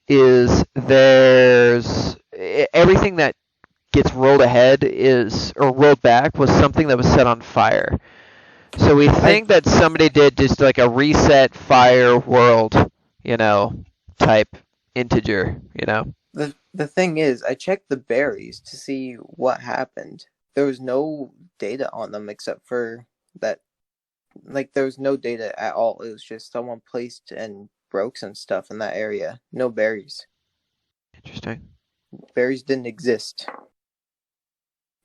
is there's everything that gets rolled ahead or rolled back was something that was set on fire. So we think that somebody did just like a reset fire world, type integer, The thing is, I checked the berries to see what happened. There was no data on them except for that. Like, there was no data at all. It was just someone placed and broke some stuff in that area. No berries. Interesting. Berries didn't exist.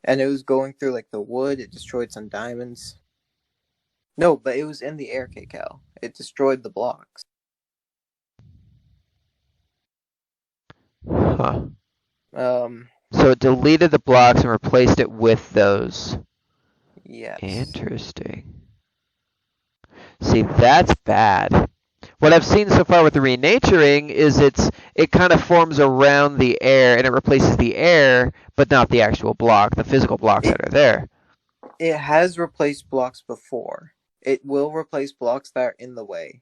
And it was going through, like, the wood. It destroyed some diamonds. No, but it was in the air, kaycal. It destroyed the blocks. Huh. So it deleted the blocks and replaced it with those. Yes. Interesting. See, that's bad. What I've seen so far with the renaturing is it kind of forms around the air and it replaces the air, but not the actual block, the physical blocks that are there. It has replaced blocks before. It will replace blocks that are in the way.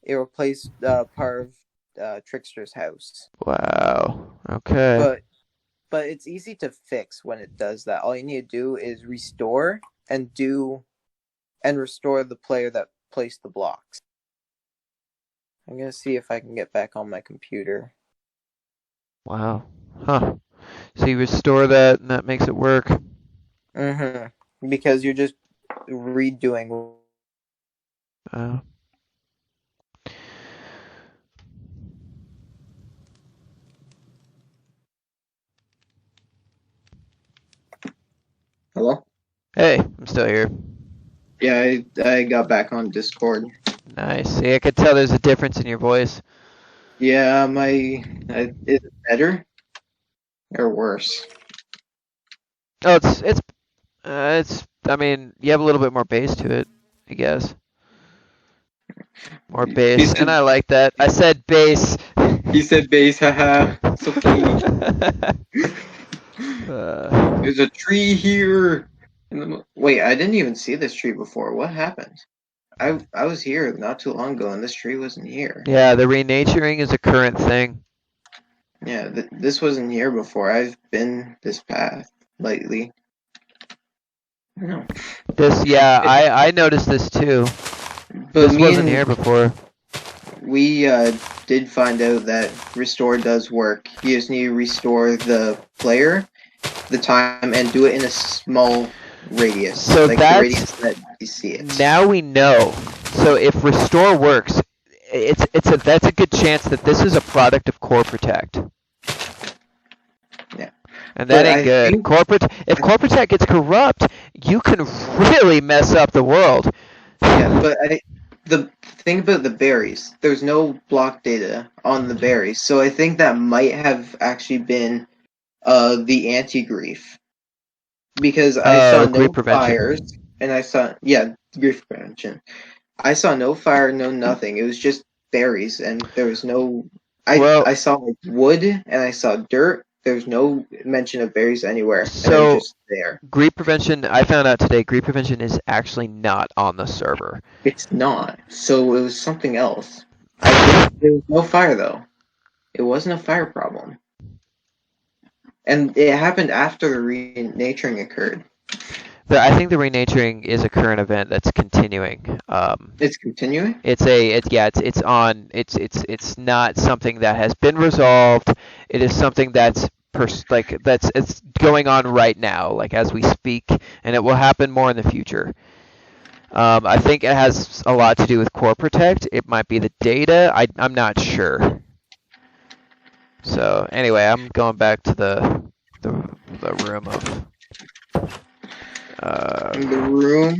It replaced part of Trickster's house. Wow. Okay. But it's easy to fix when it does that. All you need to do is restore and restore the player that placed the blocks. I'm gonna see if I can get back on my computer. Wow. Huh. So you restore that and that makes it work. Mm-hmm. Because you're just redoing. Hello? Hey, I'm still here. Yeah, I got back on Discord. Nice. See, I could tell there's a difference in your voice. Yeah, is it better or worse? Oh, it's. I mean, you have a little bit more bass to it, I guess. More bass, and I like that. I said bass. He said bass, haha. So funny. There's a tree here. Wait, I didn't even see this tree before. What happened? I was here not too long ago, and this tree wasn't here. Yeah, the renaturing is a current thing. Yeah, this wasn't here before. I've been this path lately. No. I noticed this too. But this wasn't here before. We did find out that restore does work. You just need to restore the player, the time, and do it in a small radius. So like the radius that you see it. Now we know. So if restore works, that's a good chance that this is a product of Core Protect. Yeah. And that But ain't I good. think- If Core Protect gets corrupt, you can really mess up the world. Yeah, but the thing about the berries, there's no block data on the berries, so I think that might have actually been the anti-grief. Because I saw no grief prevention. fires, and I saw grief prevention. I saw no fire, no nothing. It was just berries, and there was no. I saw like wood, and I saw dirt. There's no mention of berries anywhere, and it was just there. Grief prevention, I found out today, grief prevention is actually not on the server. It's not. So it was something else. There was no fire though. It wasn't a fire problem. And it happened after the renaturing occurred. I think the renaturing is a current event that's continuing. It's continuing? It's not something that has been resolved. It is something that's it's going on right now, like as we speak, and it will happen more in the future. I think it has a lot to do with Core Protect. It might be the data. I'm not sure. So anyway, I'm going back to the room of. In the room,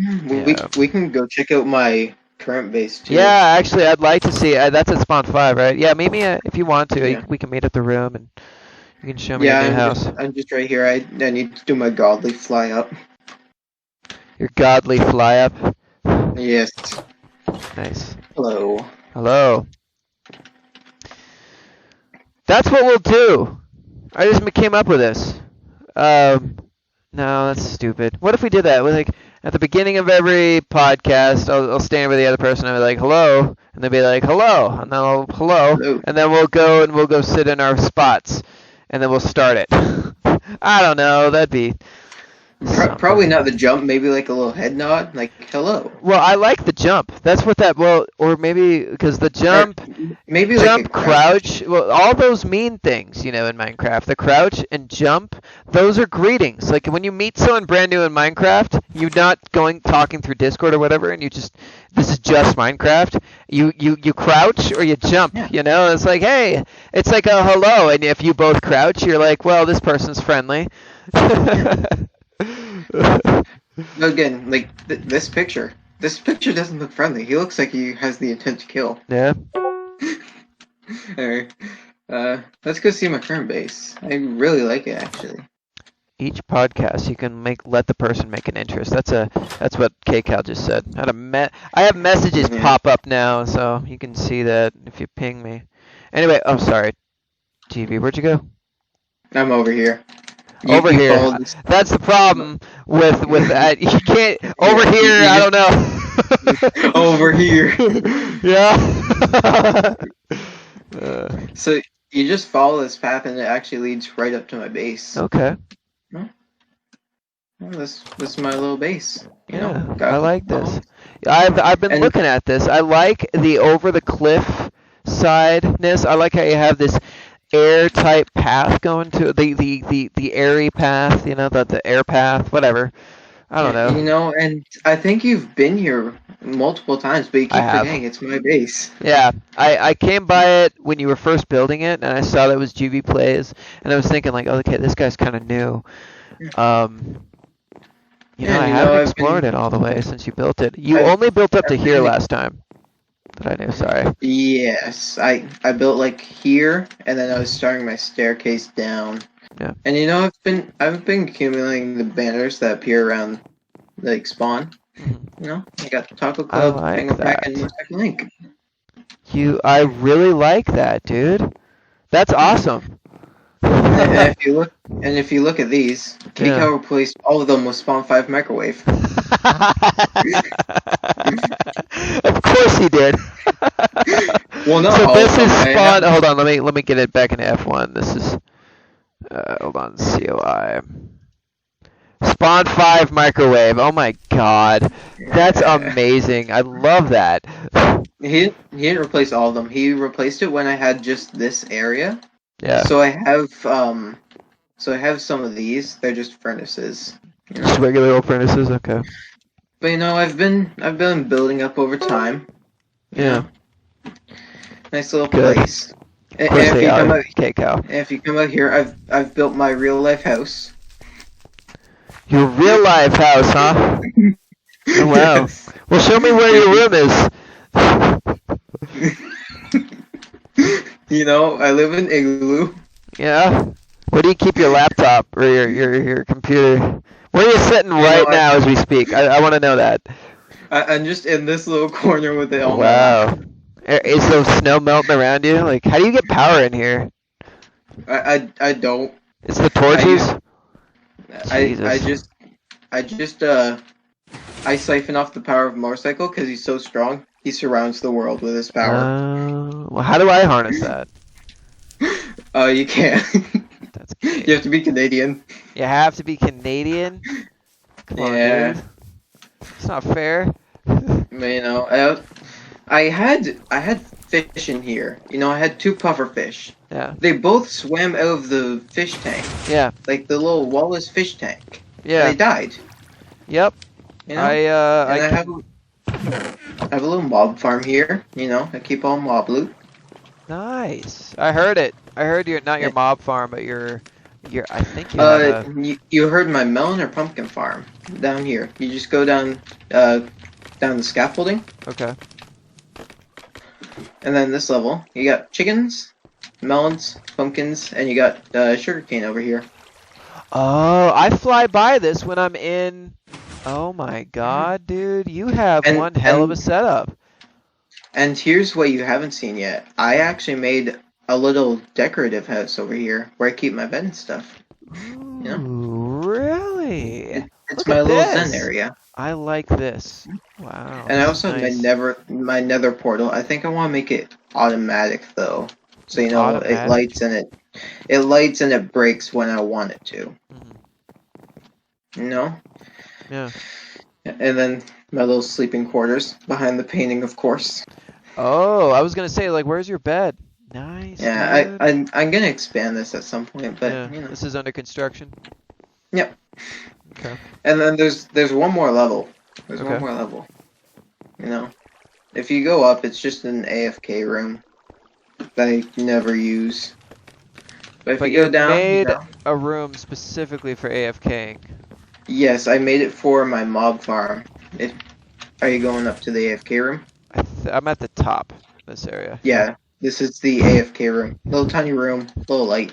we can go check out my current base too. Yeah, actually, I'd like to see. That's at Spawn 5, right? Yeah, meet me if you want to. Yeah. We can meet at the room and you can show me your new house. I'm just right here. I need to do my godly fly up. Your godly fly up. Yes. Nice. Hello. Hello. That's what we'll do. I just came up with this. No, that's stupid. What if we did that? Like at the beginning of every podcast, I'll stand with the other person and be like, "Hello," and they'll be like, "Hello," and then I'll hello, and then we'll go sit in our spots, and then we'll start it. I don't know. That'd be. Probably not the jump. Maybe like a little head nod, like hello. Well, I like the jump. That's what that. Well, or maybe because the jump, maybe jump, like crouch. Well, all those mean things, in Minecraft. The crouch and jump, those are greetings. Like when you meet someone brand new in Minecraft, you're not talking through Discord or whatever, and this is just Minecraft. You crouch or you jump. Yeah. It's like, hey, it's like a hello, and if you both crouch, you're like, well, this person's friendly. Again, like this picture doesn't look friendly. He looks like he has the intent to kill. Yeah. Alright. Let's go see my current base. I really like it actually. Each podcast you can let the person make an interest. That's what kaycal just said. I have messages pop up now, so you can see that if you ping me. Anyway, oh sorry, TV, where'd you go? I'm over here. Over here. That's the problem with that. You can't over here. I don't know. Over here. Yeah. So you just follow this path, and it actually leads right up to my base. Okay. Well, this is my little base. I like this. I've been looking at this. I like the over the cliff sideness. I like how you have this air type path going to the airy path, the air path, whatever. I don't know. And I think you've been here multiple times, but you keep forgetting it's my base. Yeah, I came by it when you were first building it, and I saw that it was GV Plays, and I was thinking like, okay, this guy's kind of new. I haven't explored it all the way since you built it. You only built up to here last time. That I knew, sorry. Yes, I built like here, and then I was starting my staircase down. Yeah. And I've been accumulating the banners that appear around like spawn. I got the Taco Club, Tango Pack, and Second Link. I really like that, dude. That's awesome. And if you look at these, kaycal replaced all of them with Spawn 5 microwave. Of course he did. Well, no. So this is Spawn. Hold on, let me get it back into F1. This is hold on, COI. Spawn 5 microwave. Oh my god, that's amazing. I love that. He didn't replace all of them. He replaced it when I had just this area. Yeah. So I have some of these. They're just furnaces. You Just know? regular old furnaces. Okay. But I've been building up over time. You Yeah. know, nice little Good. place. Of And course if they you come are. out, Kaycal. if you come out here, I've built my real life house. Your real life house, huh? Oh wow. Yes. Well, show me where If your you, room is. I live in igloo. Yeah. Where do you keep your laptop or your computer? Where are you sitting You know, right now as we speak? I want to know that. I'm just in this little corner with it on my lap. Wow. Is there snow melting around you? Like, how do you get power in here? I don't. It's the I torches? use I I Jesus. just I just I siphon off the power of a motorcycle because he's so strong. He surrounds the world with his power. Well, how do I harness that? You can't. That's You gay. have to be Canadian. You have to be Canadian? Come on, Yeah, dude. It's not fair. but, I had fish in here. I had two puffer fish. Yeah. They both swam out of the fish tank, Yeah. like the little Wallace fish tank, and Yeah. they died. Yep. And I I can. have a little mob farm here. I keep all mob loot. Nice. I heard it. I heard not your Yeah. mob farm, but I think you have a. You heard my melon or pumpkin farm down here. You just go down the scaffolding, Okay. and then this level you got chickens, melons, pumpkins, and you got sugarcane over here. Oh, I fly by this when I'm in. Oh my god, dude. You have And one hell of a and setup. and here's what you haven't seen yet. I actually made a little decorative house over here where I keep my bed and stuff. Ooh, really? It's Look at my little zen this. area. I like this. Wow, And I this is also have nice. my nether portal. I think I want to make it automatic though, so it Automatic. lights and it breaks when I want it to. Mhm. You know. Yeah. And then my little sleeping quarters behind the painting, of course. Oh, I was gonna say, like, where's your bed? Nice, Yeah, dude. I'm gonna expand this at some point, but Yeah, this is under construction. Yep. Okay. And then there's one more level. There's Okay. one more level. If you go up, it's just an AFK room that I never use. But if But you go you down, made a room specifically for AFKing. yes, I made it for my mob farm. Are you going up to the AFK room? I'm at the top of this area. Yeah, this is the AFK room. Little tiny room, little light.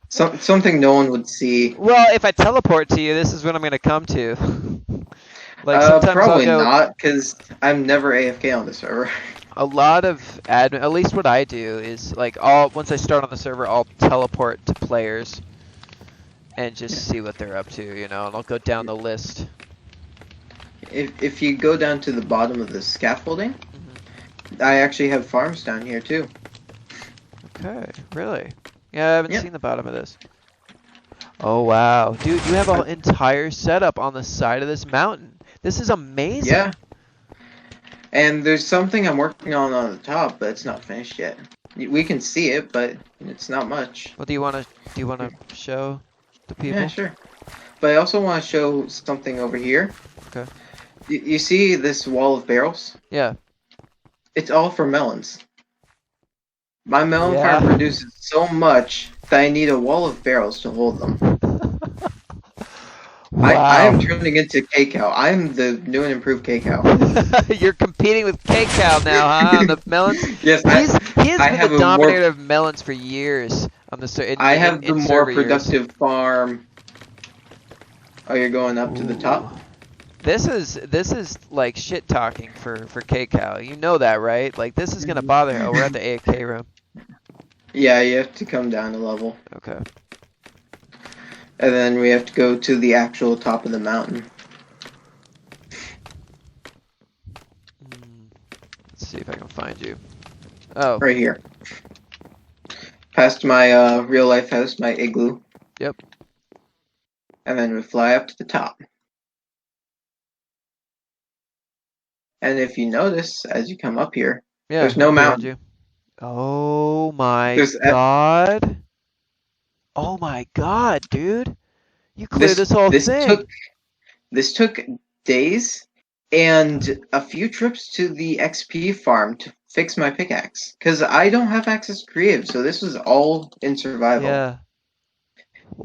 Something no one would see. Well, if I teleport to you, this is what I'm gonna come to. Like sometimes I'll Probably go. not, because I'm never AFK on the server. A lot of admin, at least what I do is like all once I start on the server, I'll teleport to players and just see what they're up to, and I'll go down the list. If you go down to the bottom of the scaffolding, I actually have farms down here too. Okay, really? Yeah, I haven't Yep. seen the bottom of this. Oh wow, dude, you have an entire setup on the side of this mountain. This is amazing. Yeah. And there's something I'm working on the top, but it's not finished yet. We can see it, but it's not much. What do you wanna show the people? Yeah, sure. But I also want to show something over here. Okay. You see this wall of barrels? Yeah. It's all for melons. My melon Yeah. farm produces so much that I need a wall of barrels to hold them. Wow. I am turning into kaycal. I'm the new and improved kaycal. You're competing with kaycal now, huh? On the melons. Yes, He has I been have the a more- dominator of melons for years on the I have the more server years. productive farm. Oh, you're going up to the top? Ooh. This is like shit talking for kaycal. You know that, right? Like this is gonna bother her. Oh, we're at the AFK room. Yeah, you have to come down a level. Okay. And then we have to go to the actual top of the mountain. Let's see if I can find you. Oh. Right here. Past my real life house, my igloo. Yep. And then we fly up to the top. And if you notice, as you come up here, Yeah. there's no I'm behind mountain. you. Oh my There's god. Oh my god, dude. You cleared this whole this thing. took days and a few trips to the XP farm to fix my pickaxe because I don't have access to creative, so this was all in survival. Yeah.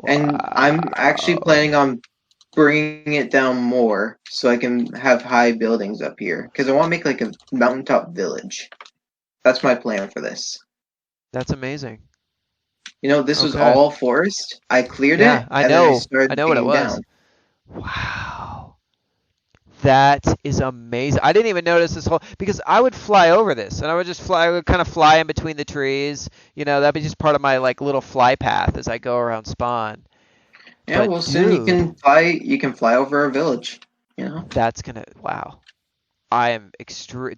And I'm actually Wow. planning on bringing it down more so I can have high buildings up here because I want to make like a mountaintop village. That's my plan for this. That's amazing. This was Okay. all forest. I cleared Yeah, it, I and then I know. started I know what it digging was. down. Wow. That is amazing. I didn't even notice this whole because I would fly over this and I would kind of fly in between the trees. That'd be just part of my like little fly path as I go around spawn. Yeah, But well, soon you dude, can fly. You can fly over a village. that's gonna wow. I am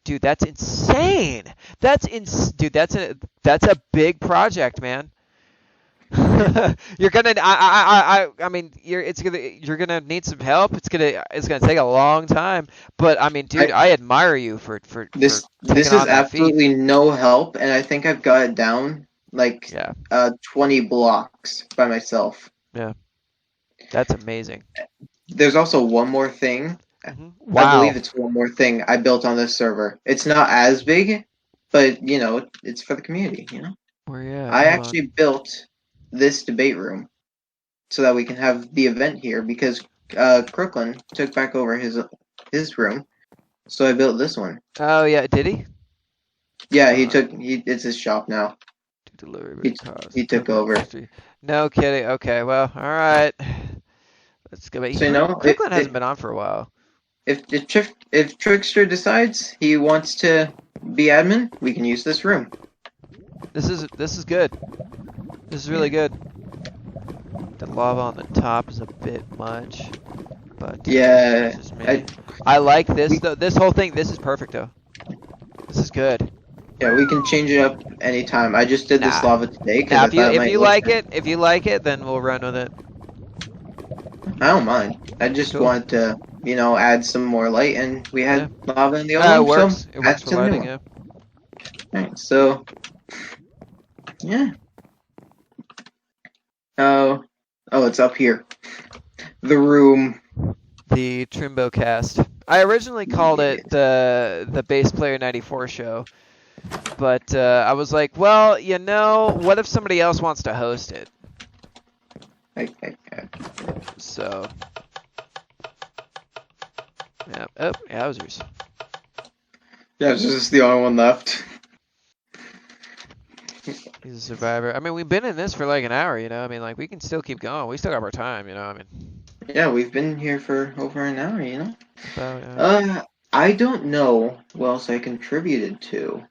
dude, that's insane. Dude, that's a big project, man. You're gonna I mean you're gonna need some help. It's gonna take a long time. But I mean, dude, I I admire you for this taking this is on that feat. absolutely no help, and I think I've got it down like Yeah, 20 blocks by myself. yeah, that's amazing. There's also one more thing. I Wow. believe it's one more thing I built on this server. It's not as big, but it's for the community. Where you at? I Hold on. actually built this debate room so that we can have the event here because Crooklyn took back over his room, so I built this one. Oh yeah, did he? Yeah, Hold on. it's his shop now. To deliver He cost. he took over. No kidding. Okay, well, all right. Let's go. So Crooklyn hasn't been on for a while. if Trickster decides he wants to be admin, we can use this room. This is good. This is really good. The lava on the top is a bit much, but Yeah, this is me. I like this though. This whole thing. This is perfect though. This is good. yeah, we can change it up anytime. I just did this Nah. lava today because Now, I thought it might look nice. if you like it, then we'll run with it. I don't mind. I just Cool. wanted to, add some more light, and we had lava in the It other room, works. so It works add for some lighting. more. Yeah. Alright, so yeah. Oh, it's up here. The room. The Trimbocast. I originally called it the Bass Player 94 show, but I was like, well, what if somebody else wants to host it? So, yeah. Oh, yowzers. Yeah, it's just the only one left. He's a survivor. I mean, we've been in this for like an hour, I mean, like, we can still keep going. We still got our time, I mean. Yeah, we've been here for over an hour, About, I don't know what else I contributed to.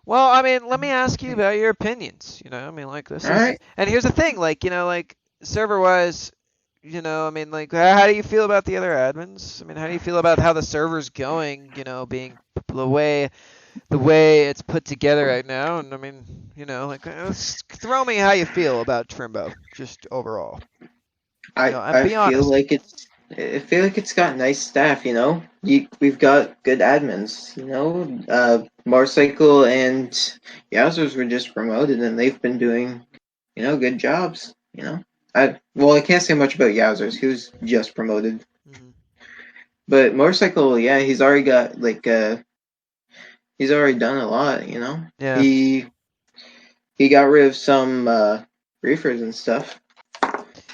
Well, I mean, let me ask you about your opinions. I mean, like this is, Alright. and here's the thing, like like server-wise, I mean, like how do you feel about the other admins? I mean, how do you feel about how the server's going? Being the way it's put together right now, and I mean, like throw me how you feel about Trimbo, just overall. I Be feel honest. like it's got nice staff, we've got good admins, Motorcycle and Yowzers were just promoted and they've been doing, good jobs, I can't say much about Yowzers, he was just promoted. Mm-hmm. But Motorcycle, yeah, he's already got he's already done a lot, Yeah. He got rid of some reefers and stuff.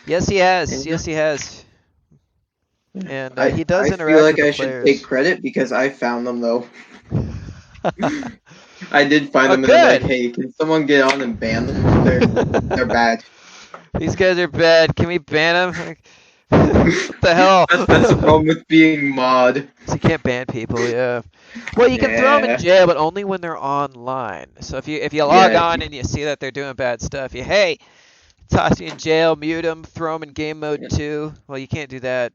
Yes, he has. And, Yes, he has. And he I does interact feel like with the I should players. take credit because I found them though. I did find them and good. I'm like, hey, can someone get on and ban them? They're bad. These guys are bad. Can we ban them? What the hell? That's the problem with being mod. So you can't ban people, yeah. Well, you can throw them in jail, but only when they're online. So if you log on and you see that they're doing bad stuff, toss you in jail, mute them, throw them in game mode 2. Well, you can't do that.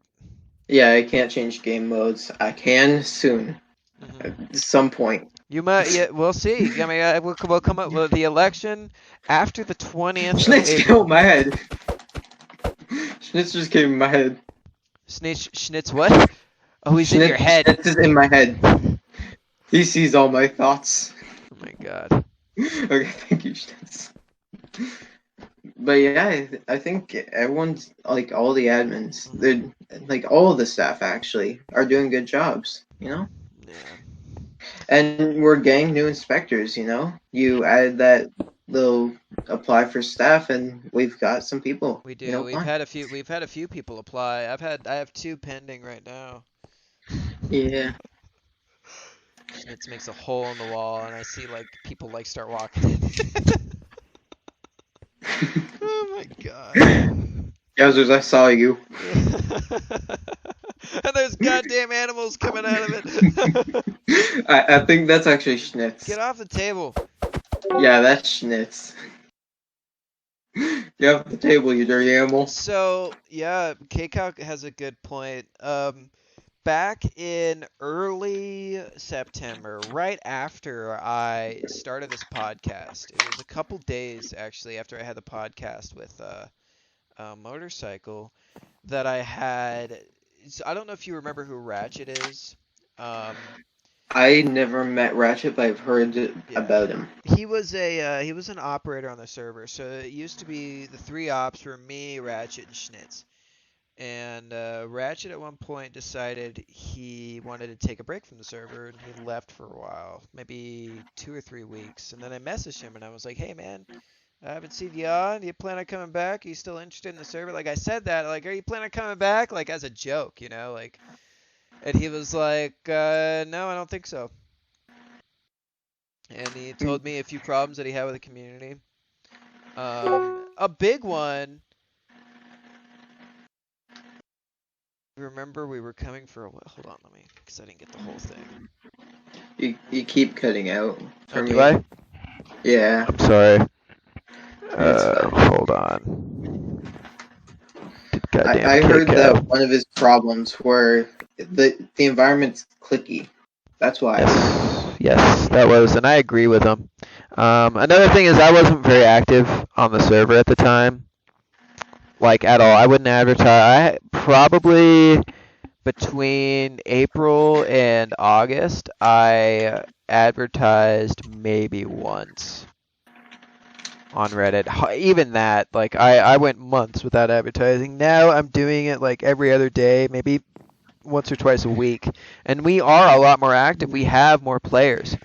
Yeah, I can't change game modes. I can soon, at some point. You might. Yeah, we'll see. I mean, we'll come up with the election after the 20th. Schnitz came in my head. Schnitz just came in my head. Schnitz what? Oh, he's in your head. Schnitz is in my head. He sees all my thoughts. Oh my god. Okay, thank you, Schnitz. But yeah, I think everyone's like all the admins, Mhm. they're like all of the staff actually are doing good jobs, you know. Yeah. And we're getting new inspectors, you know. You added that little apply for staff, and we've got some people, We you know, do. applying. We've had a few people apply. I have two pending right now. Yeah. Schnitz makes a hole in the wall, and I see like people like start walking in. Oh my god. Yowzers, I saw you. And there's goddamn animals coming out of it. I think that's actually Get Schnitz. off the table. Yeah, that's Schnitz. Get off the table, you dirty animal. So yeah, KCAL has a good point. Back in early September, right after I started this podcast, it was a couple days actually after I had the podcast with motorcycle that I had. So I don't know if you remember who Ratchet is. Um, I never met Ratchet, but I've heard yeah, about him. he was an operator on the server. So it used to be the three ops were me, Ratchet, and Schnitz. And Ratchet at one point decided he wanted to take a break from the server, and he left for a while, maybe 2 or 3 weeks. And then I messaged him, and I was like, "Hey man, I haven't seen you on. Do you plan on coming back? Are you still interested in the server?" Like I said that, like, "Are you planning on coming back?" Like as a joke, you know, like. And he was like, "No, I don't think so." And he told me a few problems that he had with the community. A big one. Remember, we were coming for a while. Hold on, let me, because I didn't get the whole thing. You keep cutting out for Oh, me. do I? Yeah, I'm sorry. it's fine. Hold on. Goddamn I heard KCAL. that one of his problems were the environment's clicky. That's why. Yes, that was, and I agree with him. Another thing is I wasn't very active on the server at the time, like at all. I wouldn't advertise. I probably between April and August, I advertised maybe once on Reddit. Even that, like I went months without advertising. Now I'm doing it like every other day, maybe once or twice a week. And we are a lot more active. We have more players.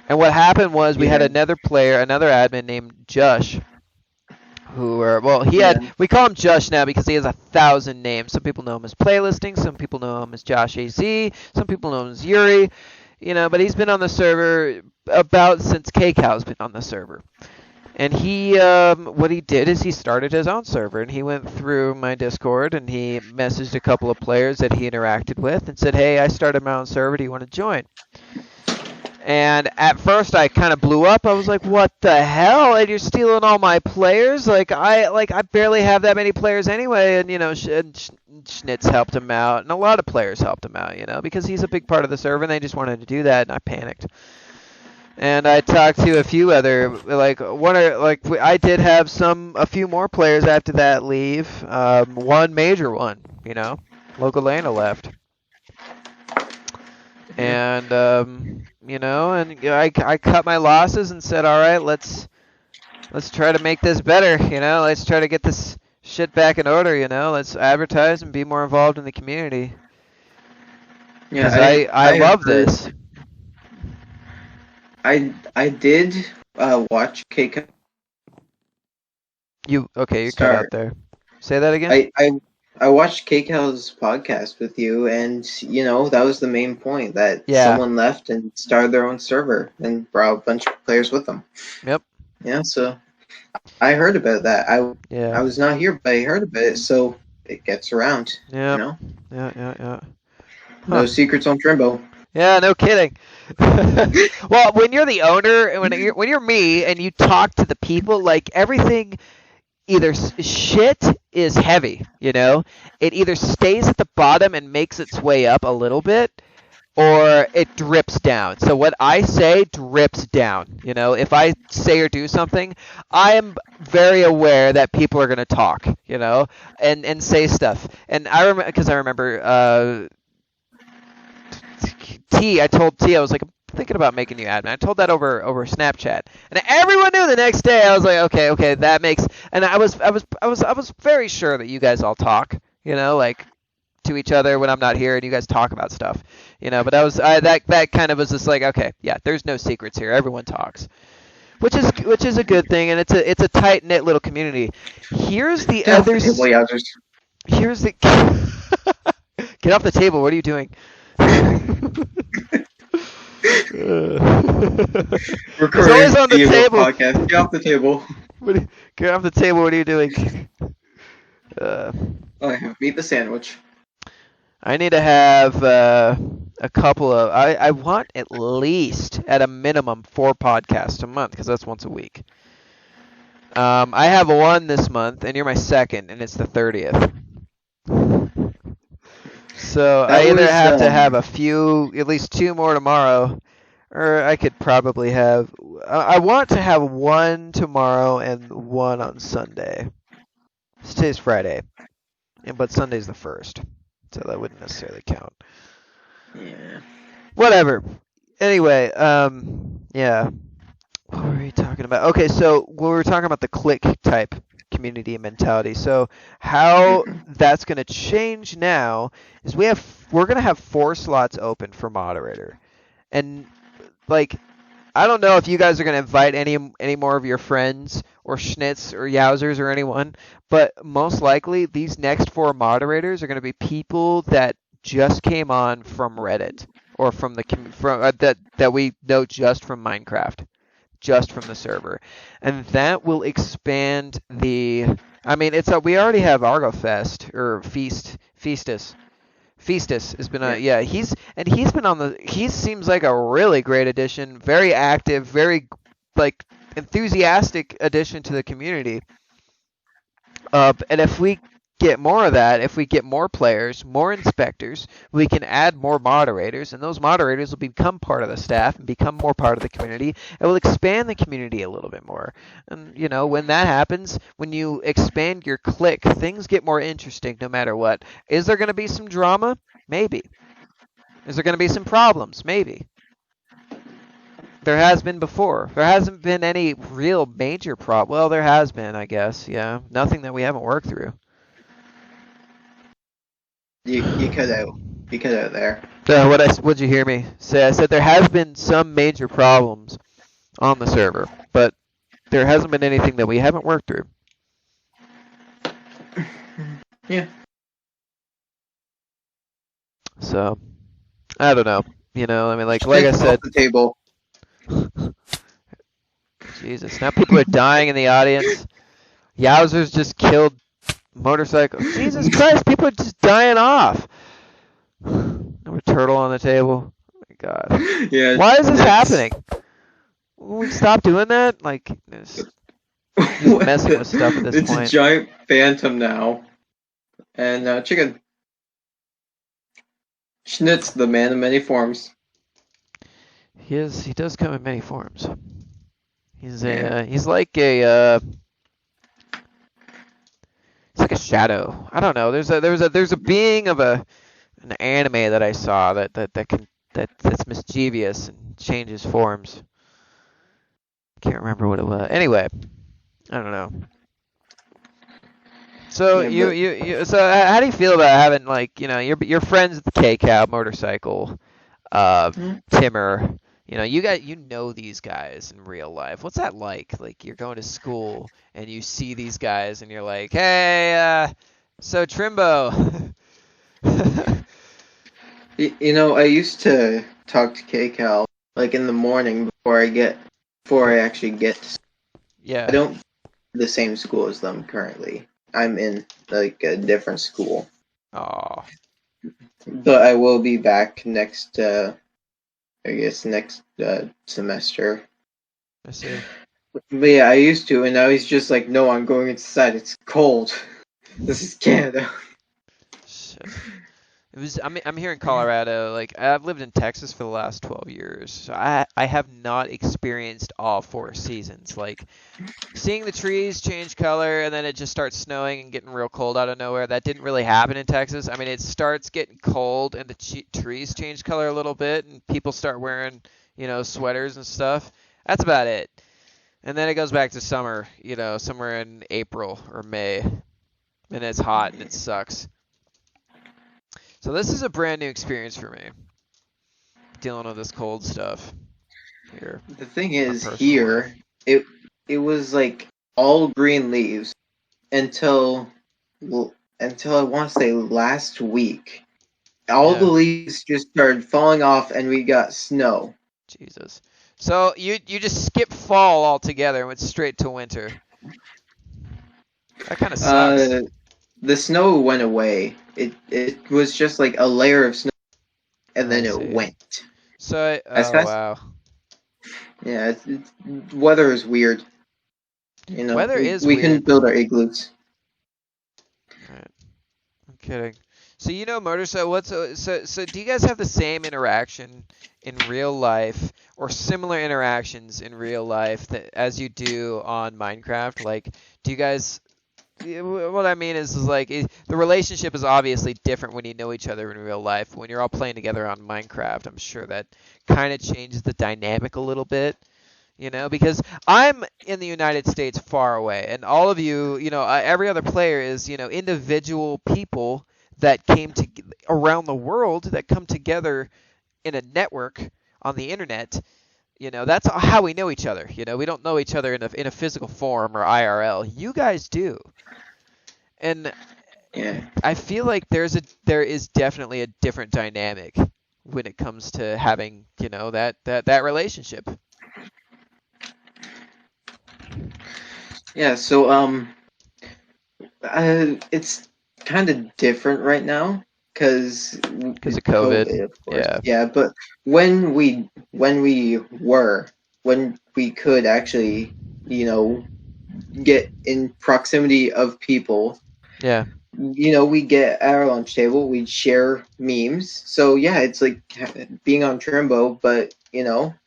And what happened was we had Yeah, another player, another admin named Jush, well, yeah, we call him Jush now because he has 1,000 names. Some people know him as Playlisting, some people know him as Josh AZ, some people know him as Yuri, but he's been on the server about since kaycauls been on the server. And what he did is he started his own server, and he went through my Discord, and he messaged a couple of players that he interacted with and said, "Hey, I started my own server, do you want to join?" And at first I kind of blew up. I was like, "What the hell? And you're stealing all my players? I barely have that many players anyway." And Schnitz helped him out, and a lot of players helped him out, because he's a big part of the server, and they just wanted to do that, and I panicked. And I talked to a few other, I did have a few more players after that leave. One major one, Local Lena left. And I cut my losses and said, all right, let's try to make this better. Let's try to get this shit back in order. Let's advertise and be more involved in the community. Because yeah. I love this. I did watch KCAL You cut start. out there. Say that again. I watched KCAL's podcast with you, and that was the main point, that Yeah. someone left and started their own server and brought a bunch of players with them. Yep. Yeah, so I heard about that. I Yeah. was not here, but I heard about it, so it gets around. Yeah. Yeah. No secrets on Trimbo. Yeah, no kidding. Well, when you're the owner, and when you're me, and you talk to the people, like everything, either shit is heavy, It either stays at the bottom and makes its way up a little bit, or it drips down. So what I say drips down. If I say or do something, I am very aware that people are gonna talk, and say stuff. And I remember. I told T, I was like, I'm thinking about making you admin. I told that over Snapchat, and everyone knew the next day. I was like, okay, that makes. And I was very sure that you guys all talk, like to each other when I'm not here, and you guys talk about stuff, But that kind of was just like, okay, yeah, there's no secrets here. Everyone talks, which is a good thing, and it's a tight knit little community. Here's the Get off the other. table, Yowzers. Here's the. Get off the table. What are you doing? It's always on the table. Podcast. Get off the table. Get off the table. What are you doing? Meet the sandwich. I need to have a couple of. I want at least, at a minimum, 4 podcasts a month because that's once a week. I have one this month, and you're my second, and it's the 30th. So I either have to have at least 2 more tomorrow, or I could probably have. I want to have 1 tomorrow and 1 on Sunday. Today's Friday, but Sunday's the 1st, so that wouldn't necessarily count. Yeah. Whatever. Anyway, yeah. What were we talking about? Okay, so we were talking about the click type community mentality. So how that's going to change now is we're going to have 4 slots open for moderator. And like I don't know if you guys are going to invite any more of your friends or Schnitz or Yowzers or anyone, but most likely these next 4 moderators are going to be people that just came on from Reddit or from that we know just from Minecraft. Just from the server, and that will expand the. I mean, we already have ArgoFest or Feastus. Feastus has been he's been on the. He seems like a really great addition, very active, very like enthusiastic addition to the community. And if we get more of that, if we get more players, more inspectors, we can add more moderators, and those moderators will become part of the staff and become more part of the community. It will expand the community a little bit more. And, when that happens, when you expand your clique, things get more interesting no matter what. Is there going to be some drama? Maybe. Is there going to be some problems? Maybe. There has been before. There hasn't been any real major problem. Well, there has been, I guess, yeah. Nothing that we haven't worked through. You cut out. You cut out there. What'd you hear me say? I said there has been some major problems on the server, but there hasn't been anything that we haven't worked through. Yeah. So, I don't know. I mean, like I said. Off the table. Jesus, now people are dying in the audience. Yowzers just killed motorcycle. Jesus Christ, people are just dying off. Another turtle on the table. Oh my God. Yeah. Why is this happening? Will we stop doing that? Like, just messing with stuff at this point. It's a giant phantom now. And chicken. Schnitz, the man of many forms. He does come in many forms. He's Yeah. like a shadow. I don't know. There's a being of an anime that I saw that's mischievous and changes forms. Can't remember what it was. Anyway, I don't know. So so how do you feel about having your friends at the kaycal motorcycle, Timmer? You know these guys in real life. What's that like? Like you're going to school and you see these guys and you're like, hey, so Trimbo. I used to talk to kaycal like in the morning before I actually get to school. Yeah. I don't go to the same school as them currently. I'm in like a different school. Oh. But I will be back next semester. I see. But yeah, I used to, and now he's just like, no, I'm going inside. It's cold. This is Canada. Shit. I'm here in Colorado. Like I've lived in Texas for the last 12 years. So I have not experienced all 4 seasons. Like seeing the trees change color and then it just starts snowing and getting real cold out of nowhere. That didn't really happen in Texas. I mean, it starts getting cold and the trees change color a little bit and people start wearing, sweaters and stuff. That's about it. And then it goes back to summer, somewhere in April or May, and it's hot and it sucks. So this is a brand new experience for me, dealing with this cold stuff here. The thing My is, personal here it was like all green leaves until I want to say last week. All the Yeah. leaves just started falling off, and we got snow. Jesus. So you just skip fall altogether and went straight to winter. That kind of sucks. The snow went away. It was just like a layer of snow, and then I it see. went. So, As oh fast. wow. Yeah, weather is weird. Weather is we weird. couldn't build our igloos. Right. I'm kidding. So so do you guys have the same interaction in real life or similar interactions in real life as you do on Minecraft? Like, do you guys what I mean is like the relationship is obviously different when you know each other in real life. When you're all playing together on Minecraft, I'm sure that kind of changes the dynamic a little bit. Because I'm in the United States far away, and all of you, every other player is, individual people that came to around the world that come together in a network on the internet. That's how we know each other. We don't know each other in a physical form or IRL. You guys do. And Yeah. I feel like there is definitely a different dynamic when it comes to having, that relationship. Yeah. So it's kind of different right now because of COVID. of course. Yeah. Yeah, but when we could actually, get in proximity of people, Yeah. we get at our lunch table, we'd share memes. So yeah, it's like being on Trimbo, but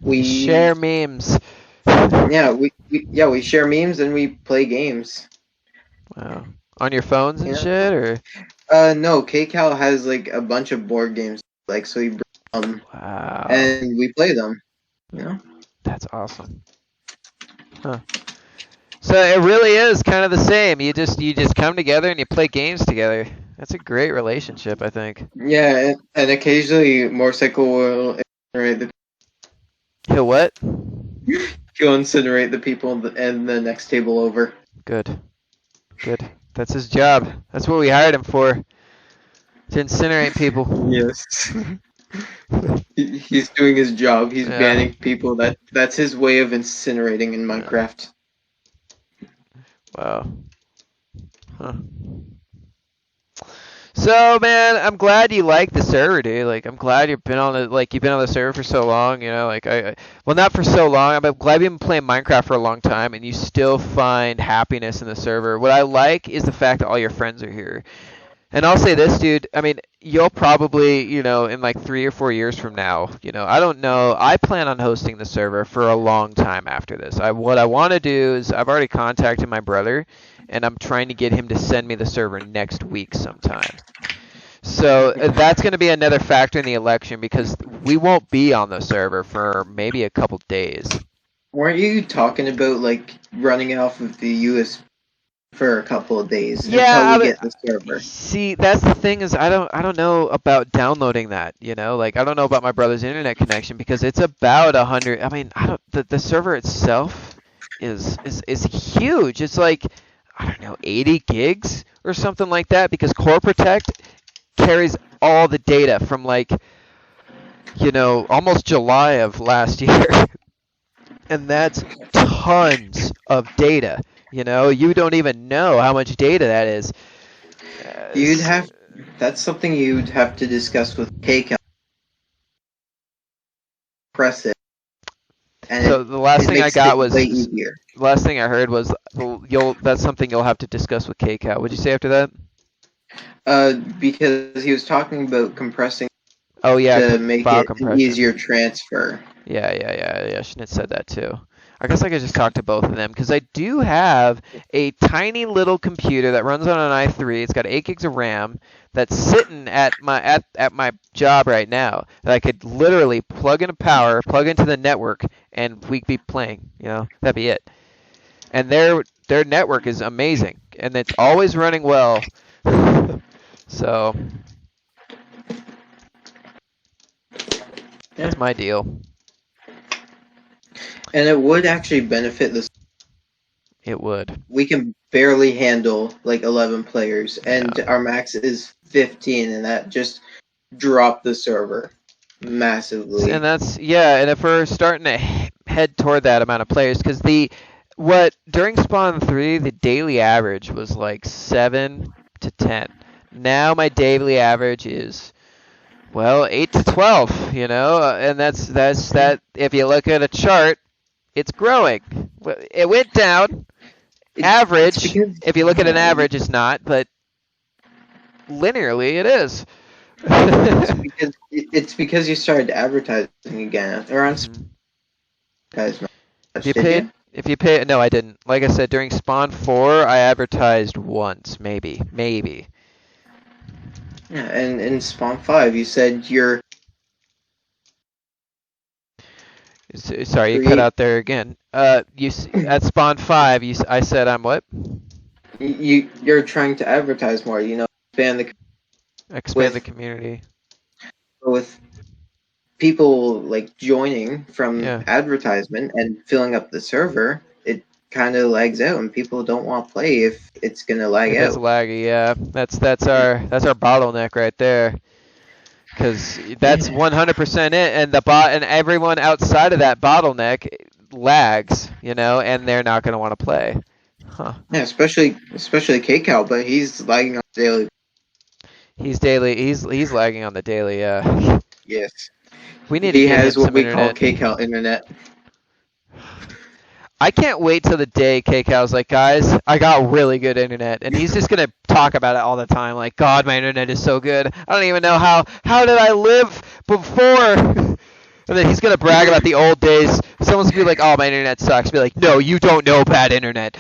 we share memes. we share memes and we play games. Wow. On your phones and shit, or? No, kaycal has like a bunch of board games, like so we bring them Wow. and we play them. That's awesome. Huh. So it really is kind of the same. You just come together and you play games together. That's a great relationship, I think. Yeah, and occasionally Motorcycle will incinerate the He'll what? he'll incinerate the people in the next table over. Good. That's his job. That's what we hired him for. To incinerate people. Yes. He's doing his job. He's banning people. That's his way of incinerating in Minecraft. Wow. Huh. So man, I'm glad you like the server, dude. Like, I'm glad you've been on the server for so long. Well, not for so long. I'm glad you've been playing Minecraft for a long time, and you still find happiness in the server. What I like is the fact that all your friends are here. And I'll say this, dude. I mean, you'll probably, in like 3 or 4 years from now, I don't know. I plan on hosting the server for a long time after this. What I want to do is I've already contacted my brother, and I'm trying to get him to send me the server next week sometime. So that's going to be another factor in the election because we won't be on the server for maybe a couple days. Weren't you talking about like running off of the US for a couple of days Yeah, until we get the server? See, that's the thing is I don't know about downloading that. Like I don't know about my brother's internet connection because it's about 100. I mean, the server itself is huge. It's like I don't know 80 gigs or something like that because Core Protect carries all the data from like almost July of last year. And that's tons of data. You don't even know how much data that is. That's something you'd have to discuss with kaycauls. Press it. And so the last thing I got was way easier. The last thing I heard was that's something you'll have to discuss with kaycal. What'd you say after that? Because he was talking about compressing. Oh yeah, to make file it compression. an easier transfer. Yeah. Shouldn't have said that too. I guess I could just talk to both of them because I do have a tiny little computer that runs on an i3. It's got 8 gigs of RAM that's sitting at my job right now that I could literally plug into power, plug into the network, and we'd be playing. That'd be it. And their network is amazing, and it's always running well. So that's my deal. And it would actually benefit the. It would. We can barely handle like 11 players, and our max is 15, and that just dropped the server massively. And and if we're starting to head toward that amount of players, because during Spawn 3, the daily average was like 7 to 10. Now my daily average is 8 to 12, and that's that. If you look at a chart, it's growing. It went down. Average, if you look at an average, it's not, but linearly it is. It's because you started advertising again. If you pay, no, I didn't. Like I said, during Spawn 4, I advertised once, maybe. Yeah, and in Spawn 5, you said you're. Sorry, you cut out there again. At Spawn 5, I said I'm what? You're trying to advertise more. Expand the community. With people like joining from advertisement and filling up the server, it kind of lags out, and people don't want to play if it's gonna lag out. It's laggy, yeah. That's our bottleneck right there. Because that's 100% it, and and everyone outside of that bottleneck lags, and they're not going to want to play. Huh. Yeah, especially kaycal, but he's lagging on the daily. He's lagging on the daily, yeah. Yes. We need he to has what we internet. call kaycal internet. I can't wait till the day kaycauls like, guys, I got really good internet, and he's just gonna talk about it all the time. Like, God, my internet is so good. I don't even know how did I live before. And then he's gonna brag about the old days. Someone's gonna be like, oh, my internet sucks. Be like, no, you don't know bad internet.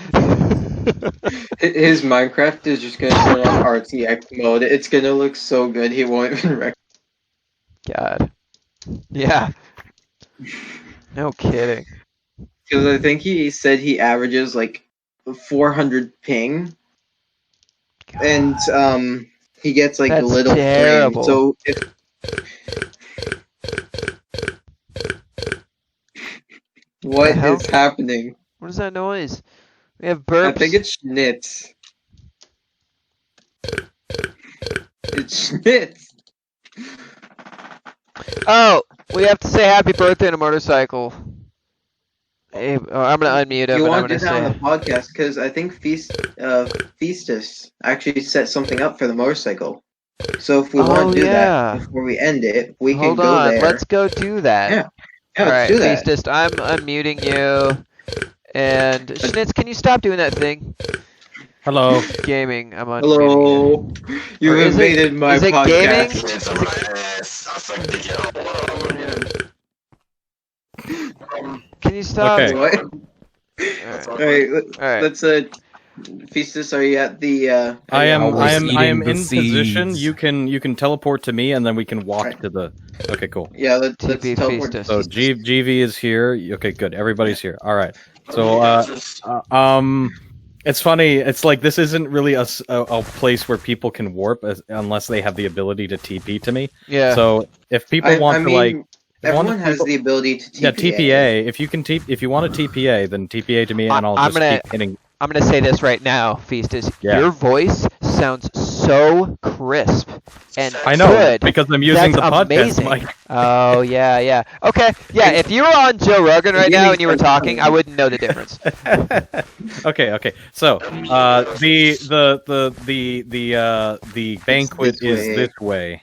His Minecraft is just gonna turn on RTX mode. It's gonna look so good. He won't even recognize. God. Yeah. No kidding. Because I think he said he averages like 400 ping, God. And he gets like That's a little terrible. frame. So what is happening? What is that noise? We have burps. I think it's Schnitz. It's Schnitz. Oh, we have to say happy birthday on a motorcycle. Hey, I'm gonna unmute him. You want to do that on the podcast because I think Feastus actually set something up for the motorcycle. So if we want to do that before we end it, we can go there. Let's go do that. Yeah, all right, let's do that. Feastus, I'm unmuting you. And Schnitz, can you stop doing that thing? Hello. Gaming. I'm unmuting Hello. You invaded my podcast. Gaming? Can you stop? Okay. What? All right. Let's Feastus, are you at the? I am in position. You can teleport to me, and then we can walk to the. Okay, cool. Yeah, let's teleport. Feastus. So GV is here. Okay, good. Everybody's here. All right. So it's funny. It's like this isn't really a place where people can warp unless they have the ability to TP to me. Yeah. So if people want to like. Everyone has the ability to TPA. Yeah, TPA. If you want to TPA, then TPA to me, and I'll just keep hitting. I'm gonna say this right now, Feastus. Yeah. Your voice sounds so crisp and I know good. because I'm using the podcast mic. Oh yeah. Okay, yeah. If you were on Joe Rogan right now and you were talking, I wouldn't know the difference. Okay. So the banquet is this way.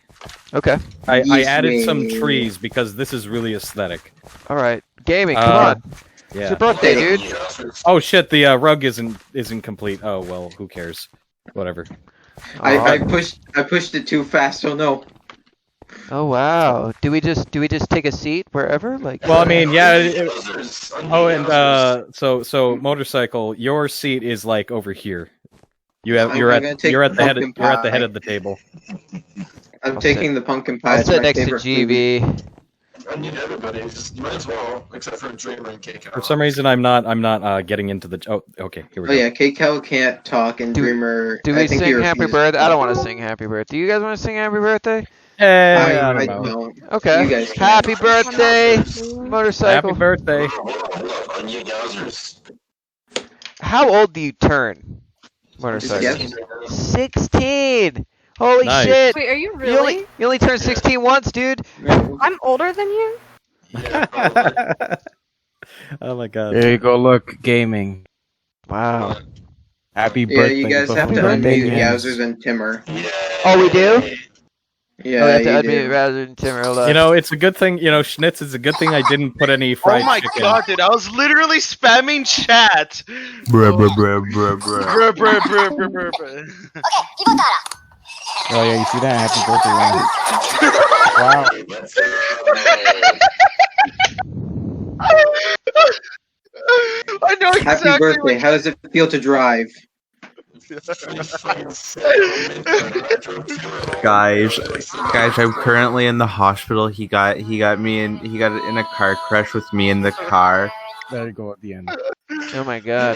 Okay. I added some trees because this is really aesthetic. All right, gaming. Come on. Yeah. It's your birthday, dude. Oh shit! The rug isn't complete. Oh well, who cares? Whatever. I pushed it too fast. So no. Oh wow. Do we just take a seat wherever? Like. Well, I mean, yeah. So motorcycle, your seat is like over here. I'm gonna take you're at the head pumpkin of pie. the table. I'm taking the pumpkin pie. I'll It's sit my next to favorite food. GB. I need everybody. Just you might as well, except for Dreamer and KayCauls. For some reason, I'm not getting into the. Oh, okay, here we Oh go. yeah, kaycal can't talk, and Dreamer. Do I we think sing he Happy refuses Birthday? to I don't talk. want to sing Happy Birthday. Do you guys want to sing Happy Birthday? Hey, I I don't know. don't. Okay. You guys can. Happy birthday, Happy motorcycle. birthday. On you Yowzers. How old do you turn, motorcycle? Yes. 16. Holy Nice. shit. Wait, are you You really? only turned 16 once, dude. I'm older than you? Oh my god. There you go. Look, gaming. Wow. Happy Yeah, birthday. you guys have to before birthday unmute ends. Yowzers and Timmer. Oh, we do? Yeah, Oh, we have to you unmute do. rather than Timmer. Hold on. You know, it's a good thing. You know, Schnitz. It's a good thing I didn't put any fried Oh my chicken. god, dude! I was literally spamming chat. Bruh, bruh, bruh, bruh, bruh. Bruh, bruh, bruh, bruh, bruh, bruh. Oh yeah, you see that? Happy birthday, man. Wow. I know exactly. Happy birthday. How does it feel to drive? Guys, I'm currently in the hospital. He got in a car crash with me in the car. There you go at the end. Oh my god.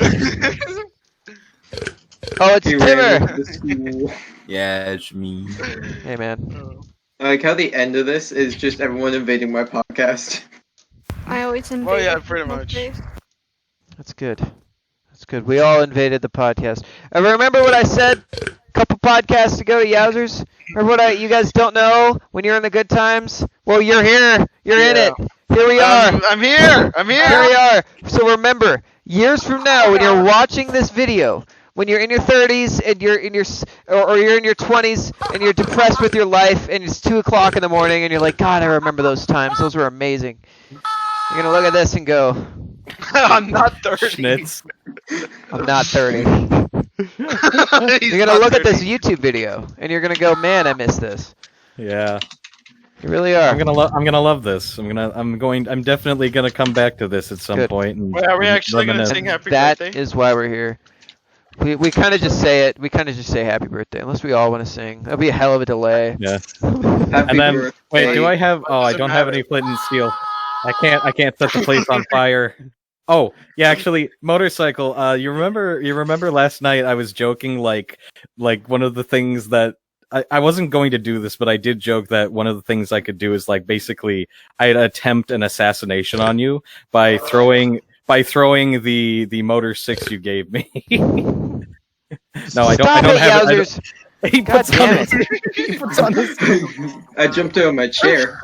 Oh, it's He ran Timmer. into the school. Yeah, it's me. Hey, man. I like how the end of this is just everyone invading my podcast. I always invade. Well, yeah, pretty much. That's good. That's good. We all invaded the podcast. Remember what I said a couple podcasts ago to Yowzers? Remember what you guys don't know when you're in the good times? Well, you're here. You're in Yeah. it. Here we are. I'm here. I'm Here here. we are. So remember, years from now, when you're watching this video, when you're in your 30s and you're in your or you're in your 20s and you're depressed with your life and it's 2 o'clock in the morning and you're like, God, I remember those times. Those were amazing. You're gonna look at this and go, I'm not 30. Schnitz. I'm not 30. He's You're gonna not look at 30. this YouTube video and you're gonna go, man, I miss this. Yeah. You really are. I'm gonna love this. I'm definitely gonna come back to this at some Good. point. And Wait, are we actually gonna reminisce. sing Happy That Birthday? is why we're here. We kind of just say it. We kind of just say happy birthday, unless we all want to sing. That'll be a hell of a delay. Yeah. Happy And then birthday. wait, do I have? Oh, I Doesn't don't have matter. any flint and steel. I can't set the place on fire. Oh, yeah, actually, motorcycle. You remember last night I was joking like one of the things that I wasn't going to do this, but I did joke that one of the things I could do is like basically I'd attempt an assassination on you by throwing the Motor 6 you gave me. No, I don't. I Stop don't it, have it. Yowzers. He God puts on damn his, it. he puts on his, I jumped out of my chair.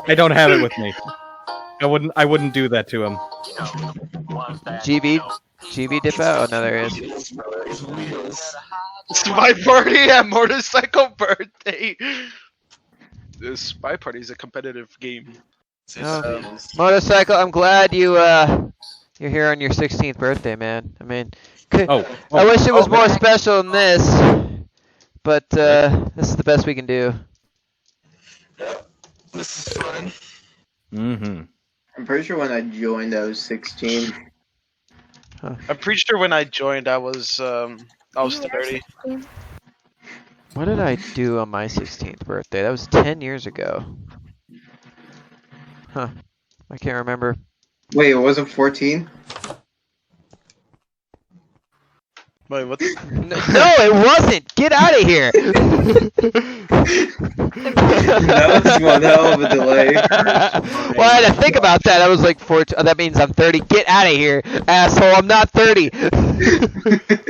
I don't have it with me. I wouldn't do that to him. GB dip out? Oh no, there he is. Spy party at motorcycle birthday. This spy party is a competitive game. Oh. Motorcycle, I'm glad you're here on your 16th birthday, man. I mean, I wish it was more special than this, but this is the best we can do. This is fun. Mm-hmm. I'm pretty sure when I joined, I was 16. I'm pretty sure when I joined, I was 30. What did I do on my 16th birthday? That was 10 years ago. Huh. I can't remember. Wait, it wasn't 14? Wait, what? No, it wasn't! Get out of here! That was one hell of a delay. Well, I had to think about that. I was like, that means I'm 30. Get out of here, asshole. I'm not 30.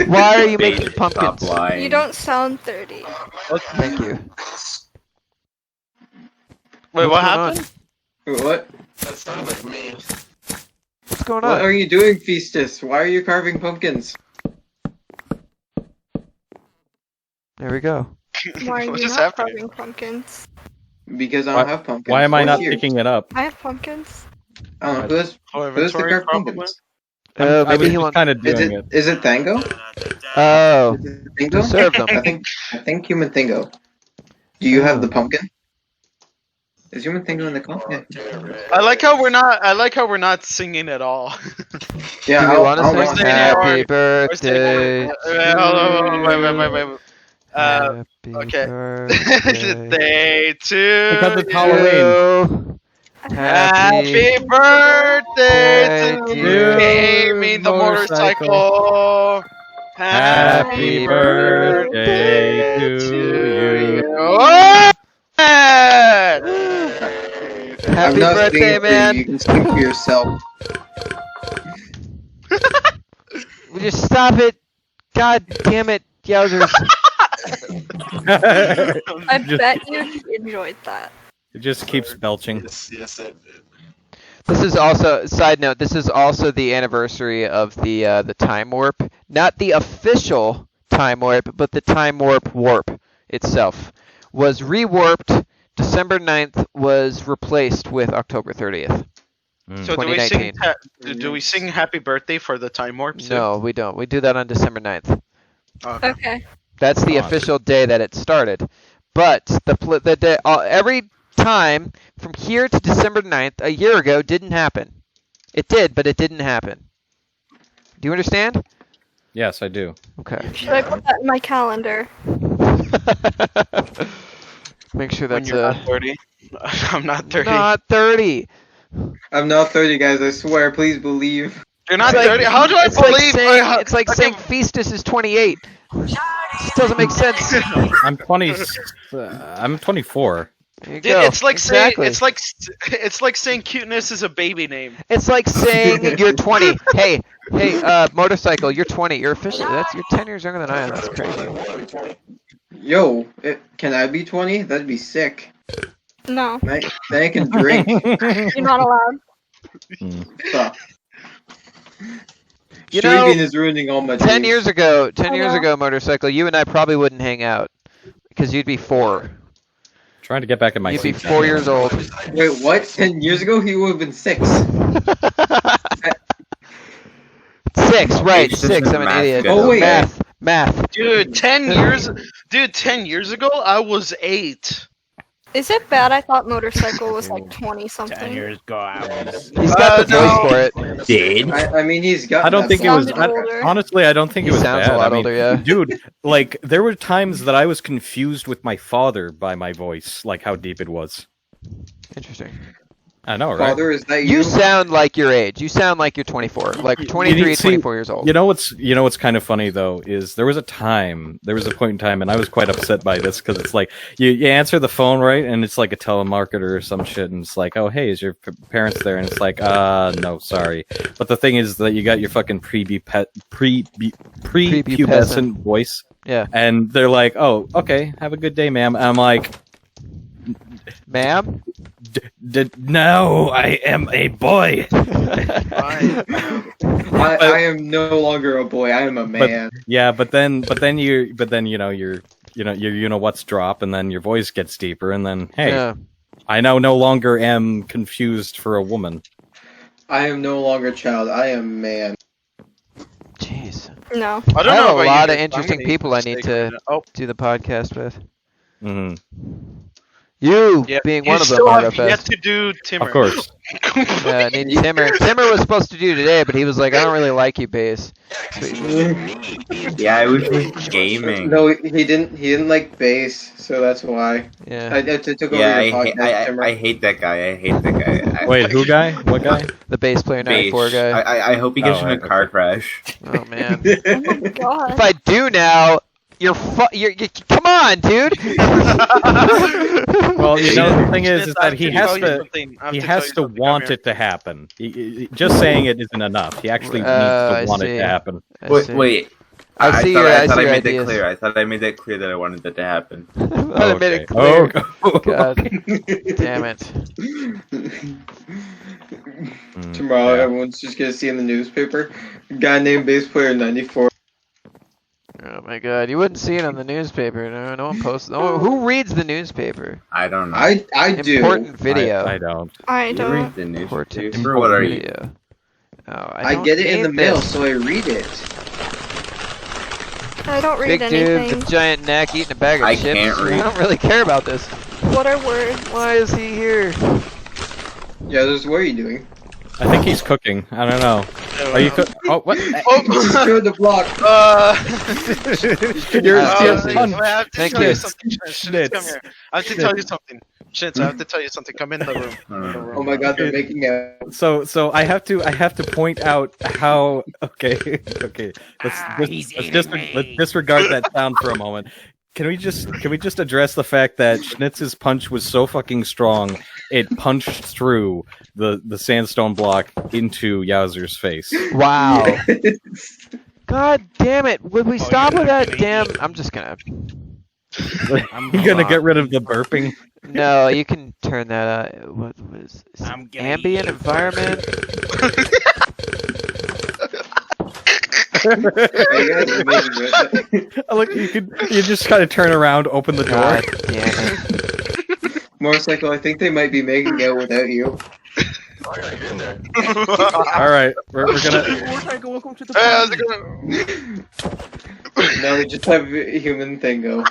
Why are you making pumpkins? You don't sound 30. Thank you. Wait, what What's going happened? What? That sounds like me. What's going What on? are you doing, Feastus? Why are you carving pumpkins? There we go. Why are What you just not happened? carving pumpkins? Because I don't have pumpkins. Why am I What's not yours? picking it up? I have pumpkins. I don't know. Who's Oh, the inventory, carved probably? pumpkins? Oh, I was maybe he just wants kind of doing it. Is it Thango? Oh, Is it Thango? to serve them. I think human Thango. Do you have the pumpkin? Is human thing on the pumpkin? I like how we're not singing at all. Yeah, Do we want to I'll sing watch Happy it. Birthday? Hold on, wait. Happy Okay. birthday Day Because to it's Halloween. Happy birthday to you, Gaming the motorcycle. Happy birthday to you. Oh! I'm Happy not birthday, singing for man. you. You can sing for yourself. Would you stop it? God damn it, Yowzers. I Just- bet you enjoyed that. It just keeps belching. Yes, it did. This is also, side note, this is also the anniversary of the time warp. Not the official time warp, but the time warp itself. Was rewarped, December 9th was replaced with October 30th. So do we sing 2019. do we sing Happy Birthday for the time warp? Too? No, we don't. We do that on December 9th. Okay. Okay. That's the Awesome. official day that it started. But the day, every time from here to December 9th, a year ago, didn't happen. It did, but it didn't happen. Do you understand? Yes, I do. Okay. Should I put that in my calendar? Make sure When that's you're not 30. I'm not 30. not 30. I'm not 30, guys. I swear. Please believe. You're not It's like- 30. How do I It's like believe? saying, it's like okay, saying Festus is 28. This doesn't make sense. I'm 20. I'm 24. There you Dude, go. it's like exactly. saying it's like saying cuteness is a baby name. It's like saying you're 20. Hey, motorcycle, you're 20. You're officially you're 10 years younger than I am. That's crazy. Yo, can I be 20? That'd be sick. No, Then I can drink. you're not allowed. Fuck. You know, Drinking is ruining all my 10 dreams. years ago, Oh, yeah. motorcycle, you and I probably wouldn't hang out because you'd be 4. Trying to get back in my You'd be seat. 4 years old. Wait, what? 10 years ago, he would have been 6. 6, right? It's just 6. a I'm an math idiot. guy. Oh, wait. Math. Dude, 10 years ago I was 8. Is it bad? I thought motorcycle was like 20 10 something. years ago, I was. He's got the no. voice for it. Did? I mean, he's got. I don't that think it was. Sounded older. Honestly, I don't think He it was sounds bad. a lot I mean, older, yeah. Dude, like there were times that I was confused with my father by my voice, like how deep it was. Interesting. I know, right? Father, is that You you? sound like your age. You sound like you're 24. Like 23, see, 24 years old. You know what's kind of funny though is there was a point in time, and I was quite upset by this because it's like you answer the phone right, and it's like a telemarketer or some shit, and it's like, oh hey, is your parents there? And it's like, no, sorry. But the thing is that you got your fucking prepubescent voice, Yeah. and they're like, oh okay, have a good day, ma'am. And I'm like, Ma'am? no, I am a boy. I am no longer a boy. I am a man. Yeah, but then you know what's drop, and then your voice gets deeper, and then hey, Yeah. I now no longer am confused for a woman. I am no longer a child. I am man. Jeez. No. I don't I know have about a you, lot but of I'm interesting gonna people I eat need steak right to now. Oh, do the podcast with. Hmm. You yeah. being You one of them, still have yet Margofest. to do Timmer. Of course. Yeah, I need Timmer. Timmer was supposed to do today, but he was like, I don't really like you, Base. Sweet. Yeah, I was just gaming. No, he didn't like bass, so that's why. Yeah. I took over Yeah, your podcast, Timmer. I hate that guy. I hate that guy. Wait, who guy? What guy? The bass player 94 Beige. guy. I hope he gets Oh, in a right, car okay. crash. Oh, man. Oh my god. If I do now, you're come on, dude. Well, you know the thing is I that he have has tell you to something. I have he tell has you to something. Come want here. it to happen. Just saying it isn't enough. He actually needs I to want see. it to happen. I Wait, see. wait. I see thought, your- I I thought see I your made that ideas. clear. I thought I made that clear that I wanted that to happen. I made it Okay. clear. Oh, God damn it. Tomorrow, yeah. everyone's just gonna see in the newspaper, a guy named Bass Player 94. Oh my god, you wouldn't see it on the newspaper. No one posts. No, who reads the newspaper? I don't know. I do. Important video. I don't. I You don't. read the Important newspaper? What are you? video. Oh, I don't get it in need the mail, this. so I read it. I don't read Big dude anything. with a giant neck eating a bag of I chips. can't read. I don't really care about this. What are words? Why is he here? Yeah, what are you doing? I think he's cooking. I don't know. Are you cook? Oh, what? Oh, Through the block. You're Thank I have to Thank tell you. you something. Shinitz, come here. I have to tell you something. Shinitz, I have to tell you something. Come in the room. Oh my god, they're making out. So I have to point out how okay. Let's disregard that sound for a moment. Can we just address the fact that Schnitz's punch was so fucking strong it punched through the sandstone block into Yowzer's face? Wow. God damn it! Would we stop with that damn? I'm just gonna. You gonna get rid of the burping? No, you can turn that. What was ambient environment? Hey guys, are making it. Look, you just kind of turn around, open the door. God damn it! Motorcycle, I think they might be making out without you. I gotta get in there. All right, we're gonna. Hey, how's it going? No, they just have a human thing go.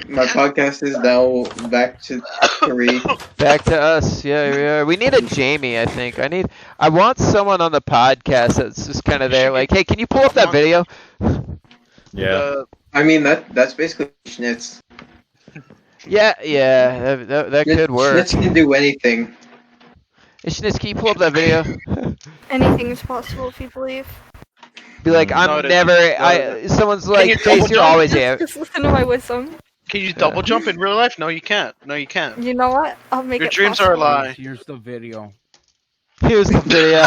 My podcast is now back to 3. Back to us. Yeah. We need a Jamie. I think. I want someone on the podcast that's just kind of there. Like, hey, can you pull up that video? Yeah. I mean, that's basically Schnitz. Yeah. That could work. Schnitz can do anything. Hey, Schnitz, can you pull up that video? Anything is possible if you believe. Be like, I'm No, it never. isn't. Someone's you like, double Chase, you're jump? always here. Just listen to my wisdom. Can you double jump in real life? No, you can't. No, you can't. You know what? I'll make Your it dreams possible. are a lie. Here's the video. Here's the video.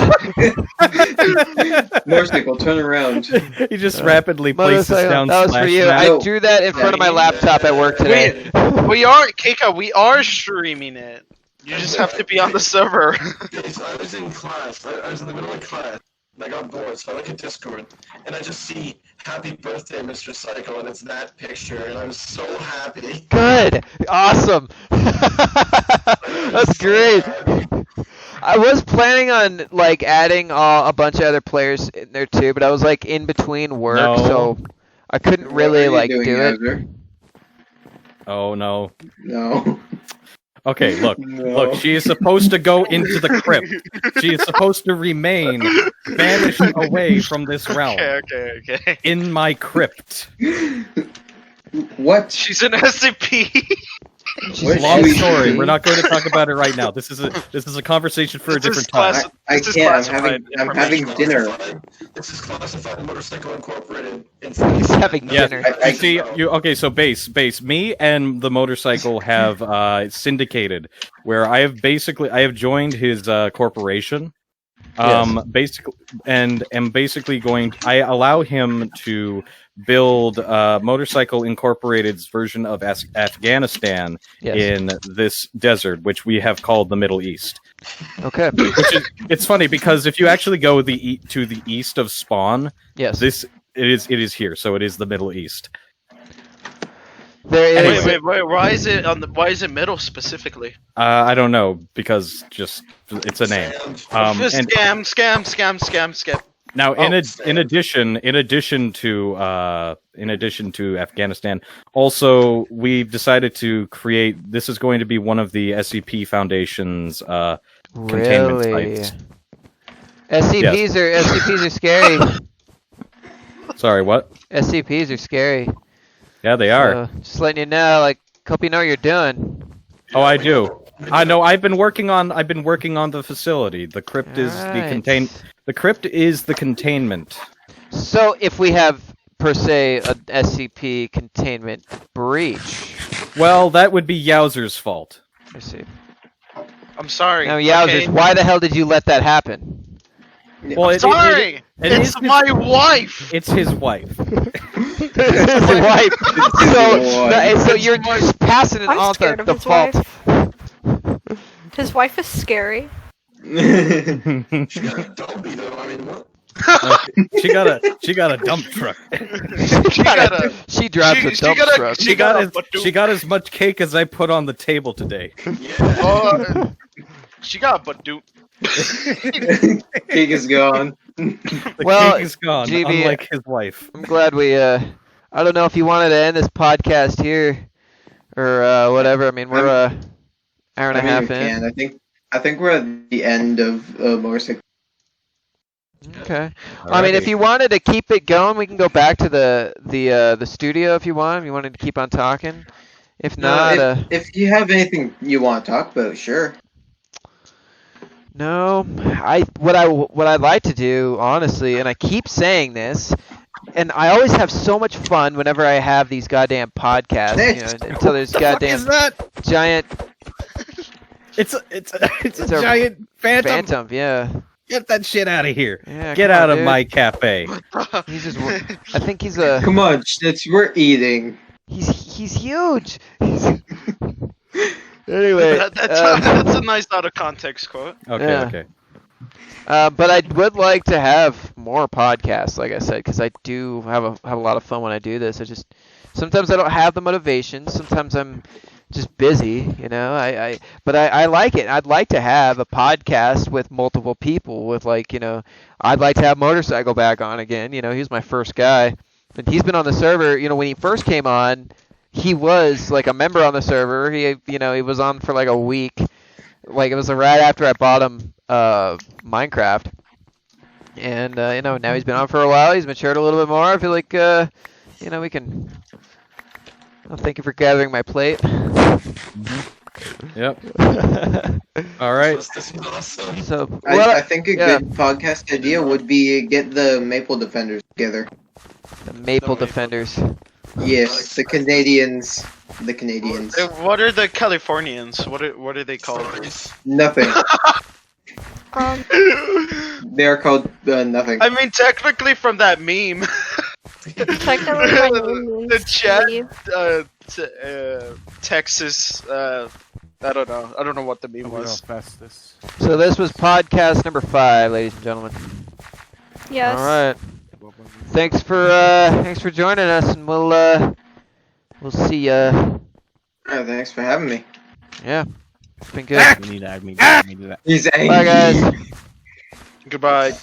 Motorcycle, turn around. He just rapidly places Motorcycle, down. that was for Splash you. Pad. I drew that in front of my laptop at work today. We are, Keika, we are streaming it. You just have to be on the server. Okay, so I was in class. I was in the middle of class. And I got bored, so I look at Discord, and I just see "Happy Birthday, Mr. Psycho," and it's that picture, and I was so happy. Good. Awesome. That's great. I was planning on like adding a bunch of other players in there too, but I was like in between work, No. so I couldn't really What are like you do doing, it. Azure? Oh no. No. Okay, look. No. Look, she is supposed to go into the crypt. She is supposed to remain vanished away from this realm. Okay. In my crypt. What? She's an SCP. Long Wait, story. We're not going to talk about it right now. This is a conversation for a This is different time. I This is can't. classified I'm having dinner. This is classified Motorcycle Incorporated. He's having Yes. dinner. You see, okay, so base. Me and the motorcycle have syndicated, where I have joined his corporation. Basically, and am basically going. I allow him to build Motorcycle Incorporated's version of Afghanistan in this desert, which we have called the Middle East. Okay. It's funny because if you actually go to the east of Spawn, Yes. it is here, so it is the Middle East. There is. Wait. Why is it middle specifically? I don't know because just it's a name. Scam. Now, in addition to Afghanistan, also we've decided to create. This is going to be one of the SCP Foundation's containment Really? sites. SCPs are scary. Sorry, what? SCPs are scary. Yeah, they are. Just letting you know, like, hope you know what you're doing. Oh, I do. I know. I've been working on the facility. The crypt is Alright. The crypt is the containment. So if we have per se an SCP containment breach, Well, that would be Yowzer's fault. let's see. I'm sorry. Now, Yowzers, okay? why the hell did you let that happen? Well, Sorry, it's my wife. It's his wife. His wife. So you're just passing it I'm on scared to of the his fault. wife. His wife is scary. She got a dopey though. I mean, what? She got a dump truck. She drives a dump truck. She got as much cake as I put on the table today. Yeah. She got a badoo. Cake is gone. The Well, cake is gone, GB, unlike his wife. I'm glad we I don't know if you wanted to end this podcast here or whatever. I mean, we're hour and a half we in. can. I think we're at the end of motorcycle. Okay. I mean, if you wanted to keep it going, we can go back to the studio if you want. If you wanted to keep on talking. If not, if you have anything you want to talk about, sure. no. What I'd like to do, honestly, and I keep saying this, and I always have so much fun whenever I have these goddamn podcasts. Until there's goddamn Is that? giant. It's a giant phantom. Yeah. Get that shit out of here. Yeah, Get come on, out of dude. my cafe. He's just. I think he's a. Come on, Schnitz, we're eating. He's huge. Anyway, That's a nice out of context quote. Okay, Yeah. okay. But I would like to have more podcasts, like I said, because I do have a lot of fun when I do this. Sometimes I don't have the motivation. Sometimes I'm just busy, but I like it. I'd like to have a podcast with multiple people. I'd like to have Motorcycle back on again. He's my first guy, and he's been on the server. When he first came on, he was like a member on the server. He was on for like a week. Like it was right after I bought him Minecraft, and now he's been on for a while. He's matured a little bit more. I feel like we can. Well, thank you for gathering my plate. Yep. All right. This is awesome. So I think a good podcast idea would be get the Maple Defenders together. The Maple Defenders. Yes, the Canadians. The Canadians. What are the Californians? What are they called? Nothing. They are called nothing. I mean, technically, from that meme. Technically, my name The means chat, leave. Texas. I don't know what the meme was. So this was podcast number 5, ladies and gentlemen. Yes. All right. Thanks for joining us, and we'll see ya. Thanks for having me. Yeah, it's been good. You need to add me to that. He's angry. Bye, guys. Goodbye.